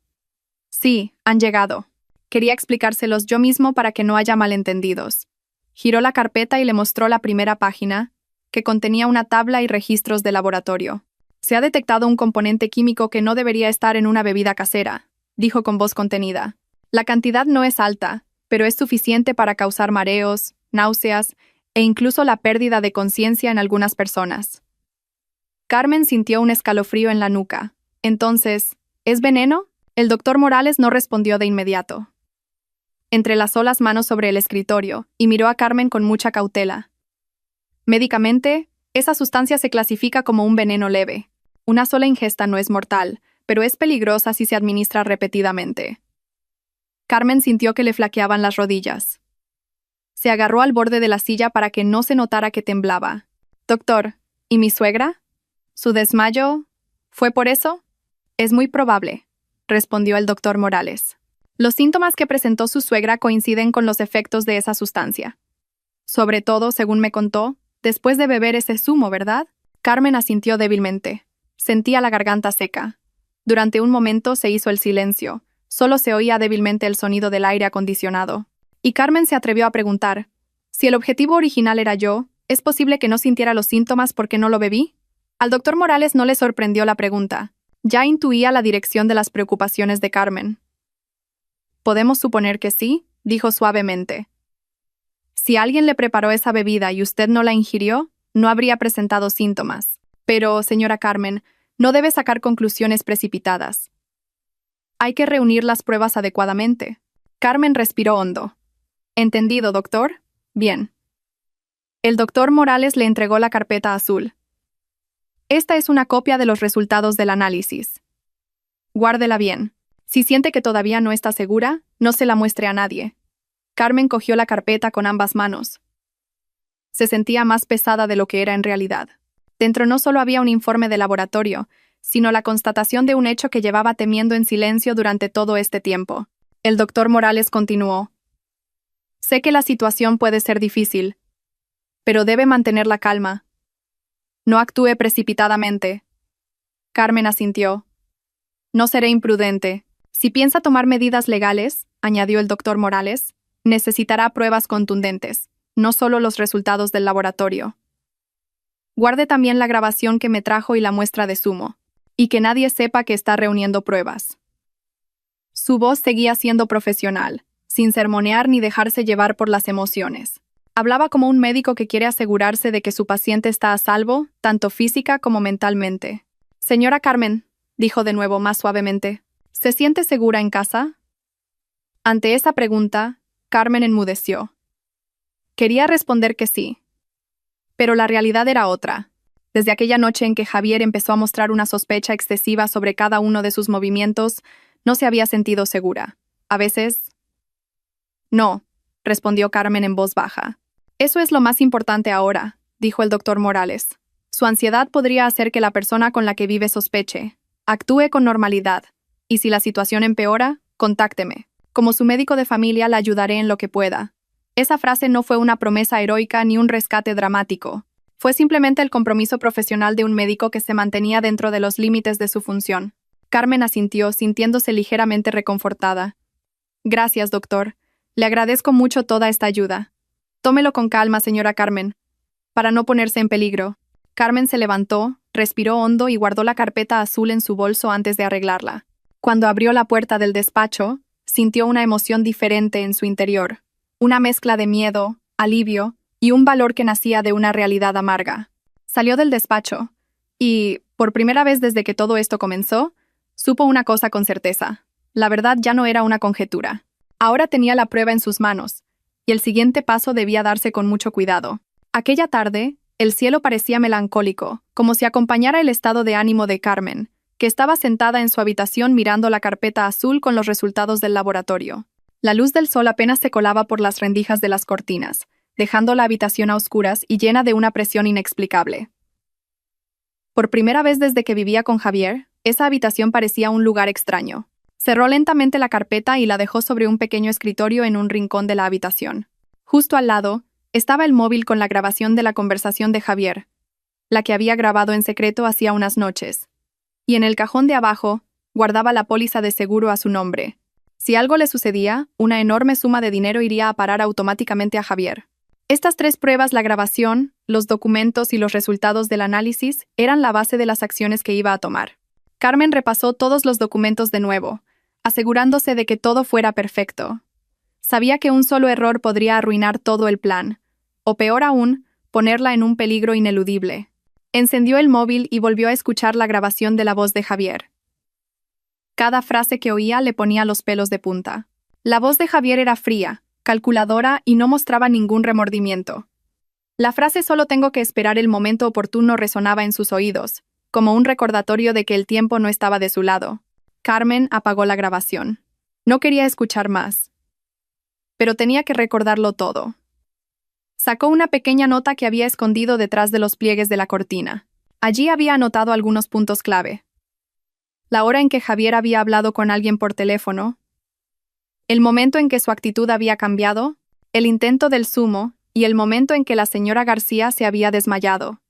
«Sí, han llegado. Quería explicárselos yo mismo para que no haya malentendidos». Giró la carpeta y le mostró la primera página, que contenía una tabla y registros de laboratorio. «Se ha detectado un componente químico que no debería estar en una bebida casera», dijo con voz contenida. «La cantidad no es alta, pero es suficiente para causar mareos, náuseas e incluso la pérdida de conciencia en algunas personas». Carmen sintió un escalofrío en la nuca. Entonces, ¿es veneno? El doctor Morales no respondió de inmediato. Entrelazó las manos sobre el escritorio y miró a Carmen con mucha cautela. «Médicamente, esa sustancia se clasifica como un veneno leve. Una sola ingesta no es mortal, pero es peligrosa si se administra repetidamente». Carmen sintió que le flaqueaban las rodillas. Se agarró al borde de la silla para que no se notara que temblaba. «Doctor, ¿y mi suegra? ¿Su desmayo fue por eso?» «Es muy probable», respondió el doctor Morales. «Los síntomas que presentó su suegra coinciden con los efectos de esa sustancia. Sobre todo, según me contó, después de beber ese zumo, ¿verdad?» Carmen asintió débilmente. Sentía la garganta seca. Durante un momento se hizo el silencio. Solo se oía débilmente el sonido del aire acondicionado. Y Carmen se atrevió a preguntar: «Si el objetivo original era yo, ¿es posible que no sintiera los síntomas porque no lo bebí?» Al doctor Morales no le sorprendió la pregunta. Ya intuía la dirección de las preocupaciones de Carmen. «Podemos suponer que sí», dijo suavemente. «Si alguien le preparó esa bebida y usted no la ingirió, no habría presentado síntomas. Pero, señora Carmen, no debe sacar conclusiones precipitadas. Hay que reunir las pruebas adecuadamente». Carmen respiró hondo. «Entendido, doctor. Bien». El doctor Morales le entregó la carpeta azul. «Esta es una copia de los resultados del análisis. Guárdela bien. Si siente que todavía no está segura, no se la muestre a nadie». Carmen cogió la carpeta con ambas manos. Se sentía más pesada de lo que era en realidad. Dentro no solo había un informe de laboratorio, sino la constatación de un hecho que llevaba temiendo en silencio durante todo este tiempo. El doctor Morales continuó: «Sé que la situación puede ser difícil, pero debe mantener la calma. No actúe precipitadamente». Carmen asintió. «No seré imprudente. Si piensa tomar medidas legales», añadió el doctor Morales, «necesitará pruebas contundentes, no solo los resultados del laboratorio. Guarde también la grabación que me trajo y la muestra de zumo, y que nadie sepa que está reuniendo pruebas». Su voz seguía siendo profesional, sin sermonear ni dejarse llevar por las emociones. Hablaba como un médico que quiere asegurarse de que su paciente está a salvo, tanto física como mentalmente. «Señora Carmen», dijo de nuevo más suavemente, «¿se siente segura en casa?» Ante esa pregunta, Carmen enmudeció. Quería responder que sí. Pero la realidad era otra. Desde aquella noche en que Javier empezó a mostrar una sospecha excesiva sobre cada uno de sus movimientos, no se había sentido segura. A veces... «No», respondió Carmen en voz baja. «Eso es lo más importante ahora», dijo el doctor Morales. «Su ansiedad podría hacer que la persona con la que vive sospeche. Actúe con normalidad. Y si la situación empeora, contácteme. Como su médico de familia la ayudaré en lo que pueda». Esa frase no fue una promesa heroica ni un rescate dramático. Fue simplemente el compromiso profesional de un médico que se mantenía dentro de los límites de su función. Carmen asintió, sintiéndose ligeramente reconfortada. Gracias, doctor. Le agradezco mucho toda esta ayuda. Tómelo con calma, señora Carmen, para no ponerse en peligro. Carmen se levantó, respiró hondo y guardó la carpeta azul en su bolso antes de arreglarla. Cuando abrió la puerta del despacho, sintió una emoción diferente en su interior. Una mezcla de miedo, alivio y un valor que nacía de una realidad amarga. Salió del despacho y, por primera vez desde que todo esto comenzó, supo una cosa con certeza. La verdad ya no era una conjetura. Ahora tenía la prueba en sus manos, y el siguiente paso debía darse con mucho cuidado. Aquella tarde, el cielo parecía melancólico, como si acompañara el estado de ánimo de Carmen, que estaba sentada en su habitación mirando la carpeta azul con los resultados del laboratorio. La luz del sol apenas se colaba por las rendijas de las cortinas, dejando la habitación a oscuras y llena de una presión inexplicable. Por primera vez desde que vivía con Javier, esa habitación parecía un lugar extraño. Cerró lentamente la carpeta y la dejó sobre un pequeño escritorio en un rincón de la habitación. Justo al lado, estaba el móvil con la grabación de la conversación de Javier, la que había grabado en secreto hacía unas noches. Y en el cajón de abajo, guardaba la póliza de seguro a su nombre. Si algo le sucedía, una enorme suma de dinero iría a parar automáticamente a Javier. Estas 3 pruebas, la grabación, los documentos y los resultados del análisis, eran la base de las acciones que iba a tomar. Carmen repasó todos los documentos de nuevo, asegurándose de que todo fuera perfecto. Sabía que un solo error podría arruinar todo el plan, o peor aún, ponerla en un peligro ineludible. Encendió el móvil y volvió a escuchar la grabación de la voz de Javier. Cada frase que oía le ponía los pelos de punta. La voz de Javier era fría, calculadora y no mostraba ningún remordimiento. La frase "solo tengo que esperar el momento oportuno" resonaba en sus oídos, como un recordatorio de que el tiempo no estaba de su lado. Carmen apagó la grabación. No quería escuchar más. Pero tenía que recordarlo todo. Sacó una pequeña nota que había escondido detrás de los pliegues de la cortina. Allí había anotado algunos puntos clave. La hora en que Javier había hablado con alguien por teléfono, el momento en que su actitud había cambiado, el intento del sumo y el momento en que la señora García se había desmayado.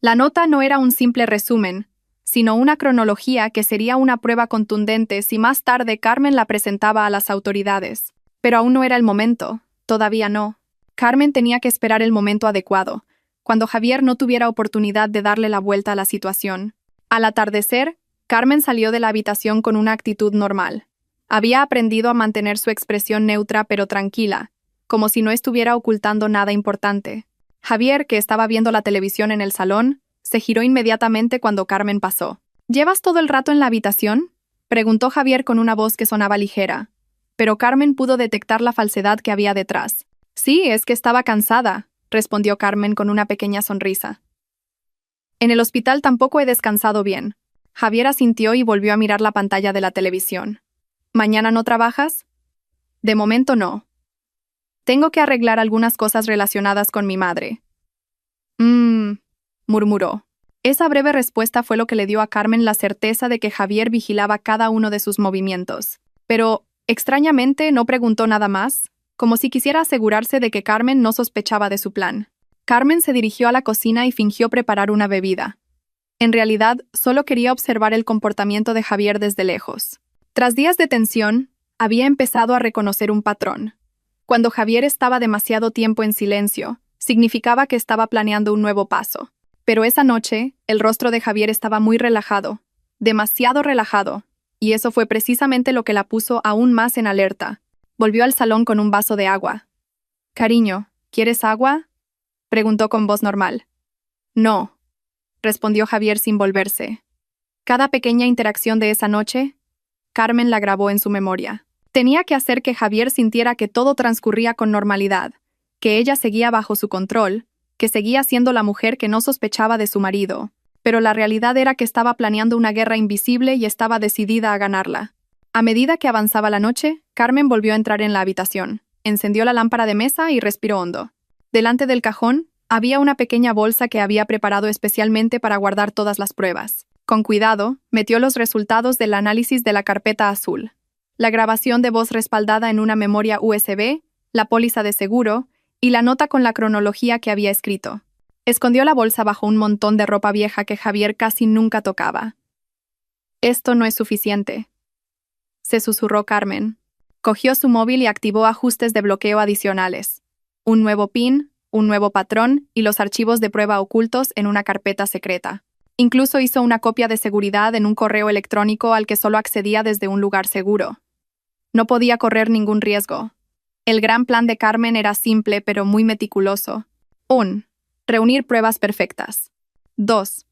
La nota no era un simple resumen, sino una cronología que sería una prueba contundente si más tarde Carmen la presentaba a las autoridades. Pero aún no era el momento, todavía no. Carmen tenía que esperar el momento adecuado, cuando Javier no tuviera oportunidad de darle la vuelta a la situación. Al atardecer, Carmen salió de la habitación con una actitud normal. Había aprendido a mantener su expresión neutra pero tranquila, como si no estuviera ocultando nada importante. Javier, que estaba viendo la televisión en el salón, se giró inmediatamente cuando Carmen pasó. ¿Llevas todo el rato en la habitación?, preguntó Javier con una voz que sonaba ligera, pero Carmen pudo detectar la falsedad que había detrás. Sí, es que estaba cansada, respondió Carmen con una pequeña sonrisa. En el hospital tampoco he descansado bien. Javier asintió y volvió a mirar la pantalla de la televisión. ¿Mañana no trabajas? De momento no. Tengo que arreglar algunas cosas relacionadas con mi madre. Murmuró. Esa breve respuesta fue lo que le dio a Carmen la certeza de que Javier vigilaba cada uno de sus movimientos. Pero, extrañamente, no preguntó nada más, como si quisiera asegurarse de que Carmen no sospechaba de su plan. Carmen se dirigió a la cocina y fingió preparar una bebida. En realidad, solo quería observar el comportamiento de Javier desde lejos. Tras días de tensión, había empezado a reconocer un patrón. Cuando Javier estaba demasiado tiempo en silencio, significaba que estaba planeando un nuevo paso. Pero esa noche, el rostro de Javier estaba muy relajado, demasiado relajado, y eso fue precisamente lo que la puso aún más en alerta. Volvió al salón con un vaso de agua. «Cariño, ¿quieres agua?», preguntó con voz normal. «No», respondió Javier sin volverse. Cada pequeña interacción de esa noche, Carmen la grabó en su memoria. Tenía que hacer que Javier sintiera que todo transcurría con normalidad, que ella seguía bajo su control, que seguía siendo la mujer que no sospechaba de su marido, pero la realidad era que estaba planeando una guerra invisible y estaba decidida a ganarla. A medida que avanzaba la noche, Carmen volvió a entrar en la habitación, encendió la lámpara de mesa y respiró hondo. Delante del cajón, había una pequeña bolsa que había preparado especialmente para guardar todas las pruebas. Con cuidado, metió los resultados del análisis de la carpeta azul, la grabación de voz respaldada en una memoria USB, la póliza de seguro y la nota con la cronología que había escrito. Escondió la bolsa bajo un montón de ropa vieja que Javier casi nunca tocaba. «Esto no es suficiente», se susurró Carmen. Cogió su móvil y activó ajustes de bloqueo adicionales. Un nuevo PIN, un nuevo patrón y los archivos de prueba ocultos en una carpeta secreta. Incluso hizo una copia de seguridad en un correo electrónico al que solo accedía desde un lugar seguro. No podía correr ningún riesgo. El gran plan de Carmen era simple pero muy meticuloso. 1. Reunir pruebas perfectas. 2.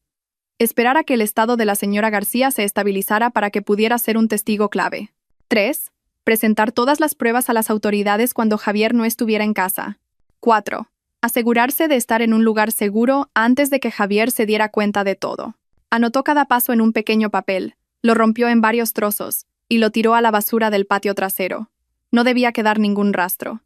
Esperar a que el estado de la señora García se estabilizara para que pudiera ser un testigo clave. 3. Presentar todas las pruebas a las autoridades cuando Javier no estuviera en casa. 4. Asegurarse de estar en un lugar seguro antes de que Javier se diera cuenta de todo. Anotó cada paso en un pequeño papel, lo rompió en varios trozos y lo tiró a la basura del patio trasero. No debía quedar ningún rastro.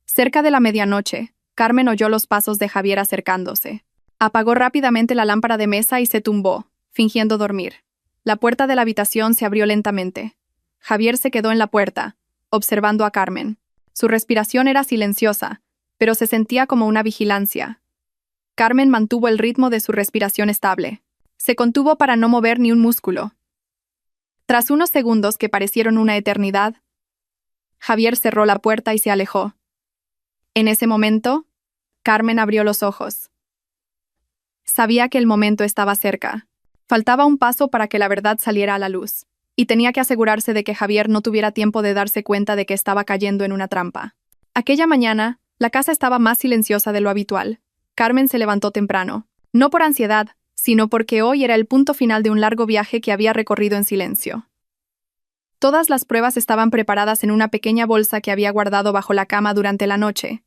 Cerca de la medianoche, Carmen oyó los pasos de Javier acercándose. Apagó rápidamente la lámpara de mesa y se tumbó, fingiendo dormir. La puerta de la habitación se abrió lentamente. Javier se quedó en la puerta, observando a Carmen. Su respiración era silenciosa, pero se sentía como una vigilancia. Carmen mantuvo el ritmo de su respiración estable. Se contuvo para no mover ni un músculo. Tras unos segundos que parecieron una eternidad, Javier cerró la puerta y se alejó. En ese momento, Carmen abrió los ojos. Sabía que el momento estaba cerca. Faltaba un paso para que la verdad saliera a la luz, y tenía que asegurarse de que Javier no tuviera tiempo de darse cuenta de que estaba cayendo en una trampa. Aquella mañana, la casa estaba más silenciosa de lo habitual. Carmen se levantó temprano, no por ansiedad, sino porque hoy era el punto final de un largo viaje que había recorrido en silencio. Todas las pruebas estaban preparadas en una pequeña bolsa que había guardado bajo la cama durante la noche.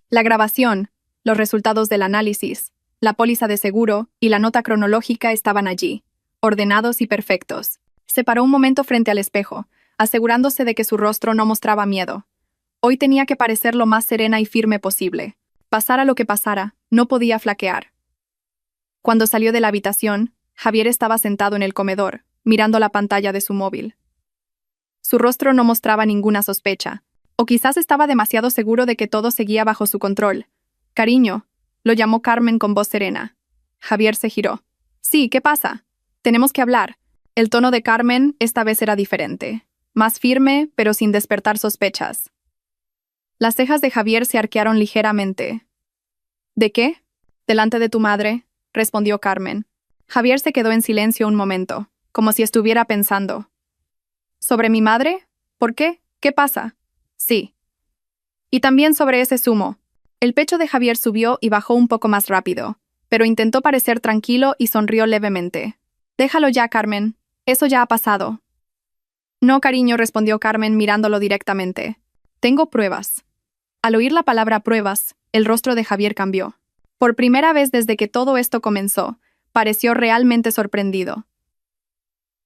La grabación, los resultados del análisis, la póliza de seguro y la nota cronológica estaban allí, ordenados y perfectos. Se paró un momento frente al espejo, asegurándose de que su rostro no mostraba miedo. Hoy tenía que parecer lo más serena y firme posible. Pasara lo que pasara, no podía flaquear. Cuando salió de la habitación, Javier estaba sentado en el comedor, mirando la pantalla de su móvil. Su rostro no mostraba ninguna sospecha, o quizás estaba demasiado seguro de que todo seguía bajo su control. «Cariño», lo llamó Carmen con voz serena. Javier se giró. «Sí, ¿qué pasa? Tenemos que hablar». El tono de Carmen esta vez era diferente, más firme, pero sin despertar sospechas. Las cejas de Javier se arquearon ligeramente. «¿De qué?» «Delante de tu madre», respondió Carmen. Javier se quedó en silencio un momento, como si estuviera pensando. «¿Sobre mi madre? ¿Por qué? ¿Qué pasa?» «Sí. Y también sobre ese zumo». El pecho de Javier subió y bajó un poco más rápido, pero intentó parecer tranquilo y sonrió levemente. «Déjalo ya, Carmen. Eso ya ha pasado». «No, cariño», respondió Carmen mirándolo directamente. «Tengo pruebas». Al oír la palabra pruebas, el rostro de Javier cambió. Por primera vez desde que todo esto comenzó, pareció realmente sorprendido.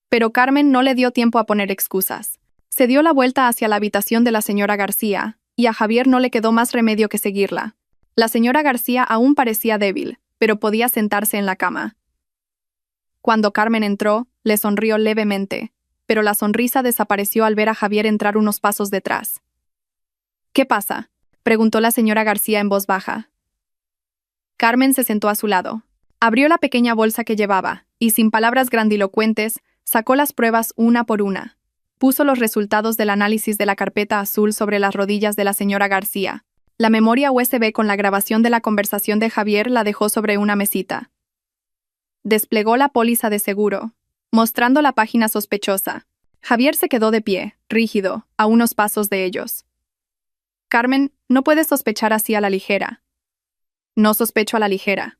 Pero Carmen no le dio tiempo a poner excusas. Se dio la vuelta hacia la habitación de la señora García, y a Javier no le quedó más remedio que seguirla. La señora García aún parecía débil, pero podía sentarse en la cama. Cuando Carmen entró, le sonrió levemente, pero la sonrisa desapareció al ver a Javier entrar unos pasos detrás. «¿Qué pasa?», preguntó la señora García en voz baja. Carmen se sentó a su lado. Abrió la pequeña bolsa que llevaba, y sin palabras grandilocuentes, sacó las pruebas una por una. Puso los resultados del análisis de la carpeta azul sobre las rodillas de la señora García. La memoria USB con la grabación de la conversación de Javier la dejó sobre una mesita. Desplegó la póliza de seguro, mostrando la página sospechosa. Javier se quedó de pie, rígido, a unos pasos de ellos. «Carmen, no puedes sospechar así a la ligera». «No sospecho a la ligera»,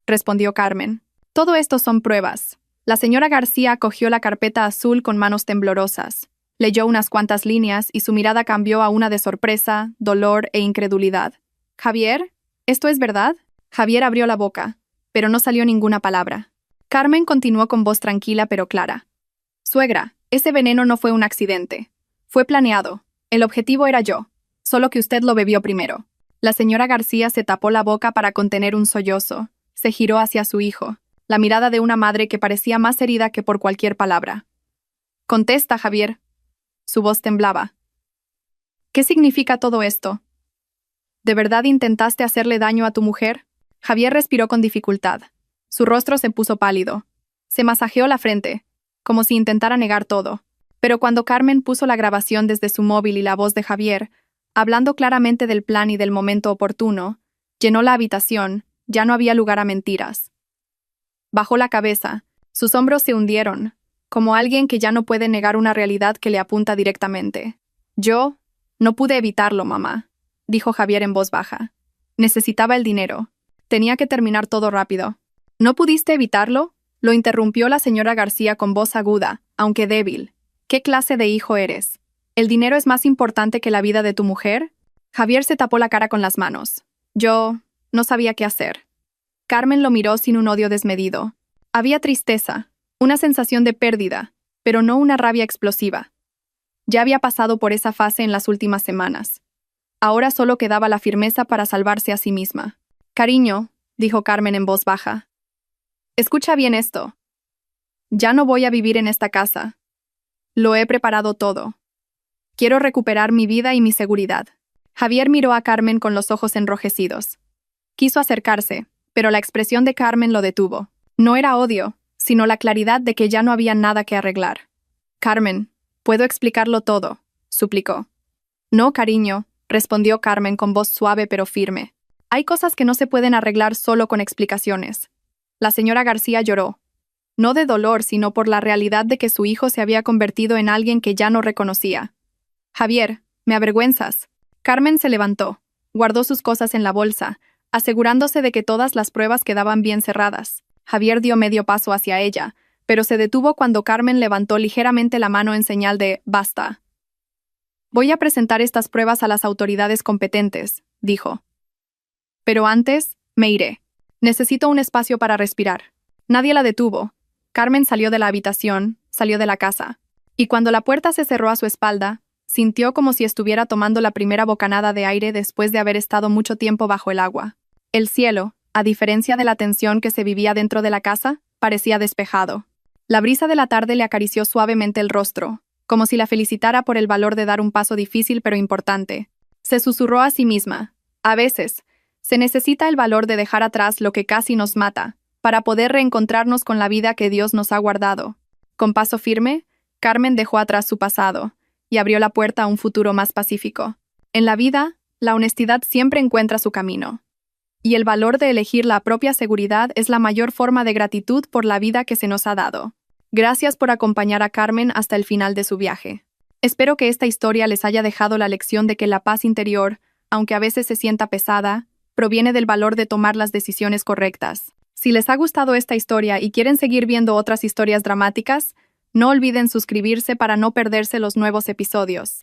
respondió Carmen. «Todo esto son pruebas». La señora García cogió la carpeta azul con manos temblorosas. Leyó unas cuantas líneas y su mirada cambió a una de sorpresa, dolor e incredulidad. «¿Javier? ¿Esto es verdad?» Javier abrió la boca, pero no salió ninguna palabra. Carmen continuó con voz tranquila pero clara. «Suegra, ese veneno no fue un accidente. Fue planeado. El objetivo era yo. Solo que usted lo bebió primero». La señora García se tapó la boca para contener un sollozo. Se giró hacia su hijo, la mirada de una madre que parecía más herida que por cualquier palabra. «Contesta, Javier». Su voz temblaba. ¿Qué significa todo esto? ¿De verdad intentaste hacerle daño a tu mujer? Javier respiró con dificultad. Su rostro se puso pálido. Se masajeó la frente, como si intentara negar todo. Pero cuando Carmen puso la grabación desde su móvil y la voz de Javier, hablando claramente del plan y del momento oportuno, llenó la habitación, ya no había lugar a mentiras. Bajó la cabeza, sus hombros se hundieron, como alguien que ya no puede negar una realidad que le apunta directamente. Yo no pude evitarlo, mamá, dijo Javier en voz baja. Necesitaba el dinero. Tenía que terminar todo rápido. ¿No pudiste evitarlo? Lo interrumpió la señora García con voz aguda, aunque débil. ¿Qué clase de hijo eres? ¿El dinero es más importante que la vida de tu mujer? Javier se tapó la cara con las manos. Yo no sabía qué hacer. Carmen lo miró sin un odio desmedido. Había tristeza, una sensación de pérdida, pero no una rabia explosiva. Ya había pasado por esa fase en las últimas semanas. Ahora solo quedaba la firmeza para salvarse a sí misma. Cariño, dijo Carmen en voz baja. Escucha bien esto. Ya no voy a vivir en esta casa. Lo he preparado todo. Quiero recuperar mi vida y mi seguridad. Javier miró a Carmen con los ojos enrojecidos. Quiso acercarse, pero la expresión de Carmen lo detuvo. No era odio, sino la claridad de que ya no había nada que arreglar. Carmen, puedo explicarlo todo, suplicó. No, cariño, respondió Carmen con voz suave pero firme. Hay cosas que no se pueden arreglar solo con explicaciones. La señora García lloró. No de dolor, sino por la realidad de que su hijo se había convertido en alguien que ya no reconocía. Javier, me avergüenzas. Carmen se levantó, guardó sus cosas en la bolsa, asegurándose de que todas las pruebas quedaban bien cerradas. Javier dio medio paso hacia ella, pero se detuvo cuando Carmen levantó ligeramente la mano en señal de «basta». Voy a presentar estas pruebas a las autoridades competentes, dijo. Pero antes, me iré. Necesito un espacio para respirar. Nadie la detuvo. Carmen salió de la habitación, salió de la casa. Y cuando la puerta se cerró a su espalda, sintió como si estuviera tomando la primera bocanada de aire después de haber estado mucho tiempo bajo el agua. El cielo, a diferencia de la tensión que se vivía dentro de la casa, parecía despejado. La brisa de la tarde le acarició suavemente el rostro, como si la felicitara por el valor de dar un paso difícil pero importante. Se susurró a sí misma. A veces, se necesita el valor de dejar atrás lo que casi nos mata, para poder reencontrarnos con la vida que Dios nos ha guardado. Con paso firme, Carmen dejó atrás su pasado y abrió la puerta a un futuro más pacífico. En la vida, la honestidad siempre encuentra su camino. Y el valor de elegir la propia seguridad es la mayor forma de gratitud por la vida que se nos ha dado. Gracias por acompañar a Carmen hasta el final de su viaje. Espero que esta historia les haya dejado la lección de que la paz interior, aunque a veces se sienta pesada, proviene del valor de tomar las decisiones correctas. Si les ha gustado esta historia y quieren seguir viendo otras historias dramáticas, no olviden suscribirse para no perderse los nuevos episodios.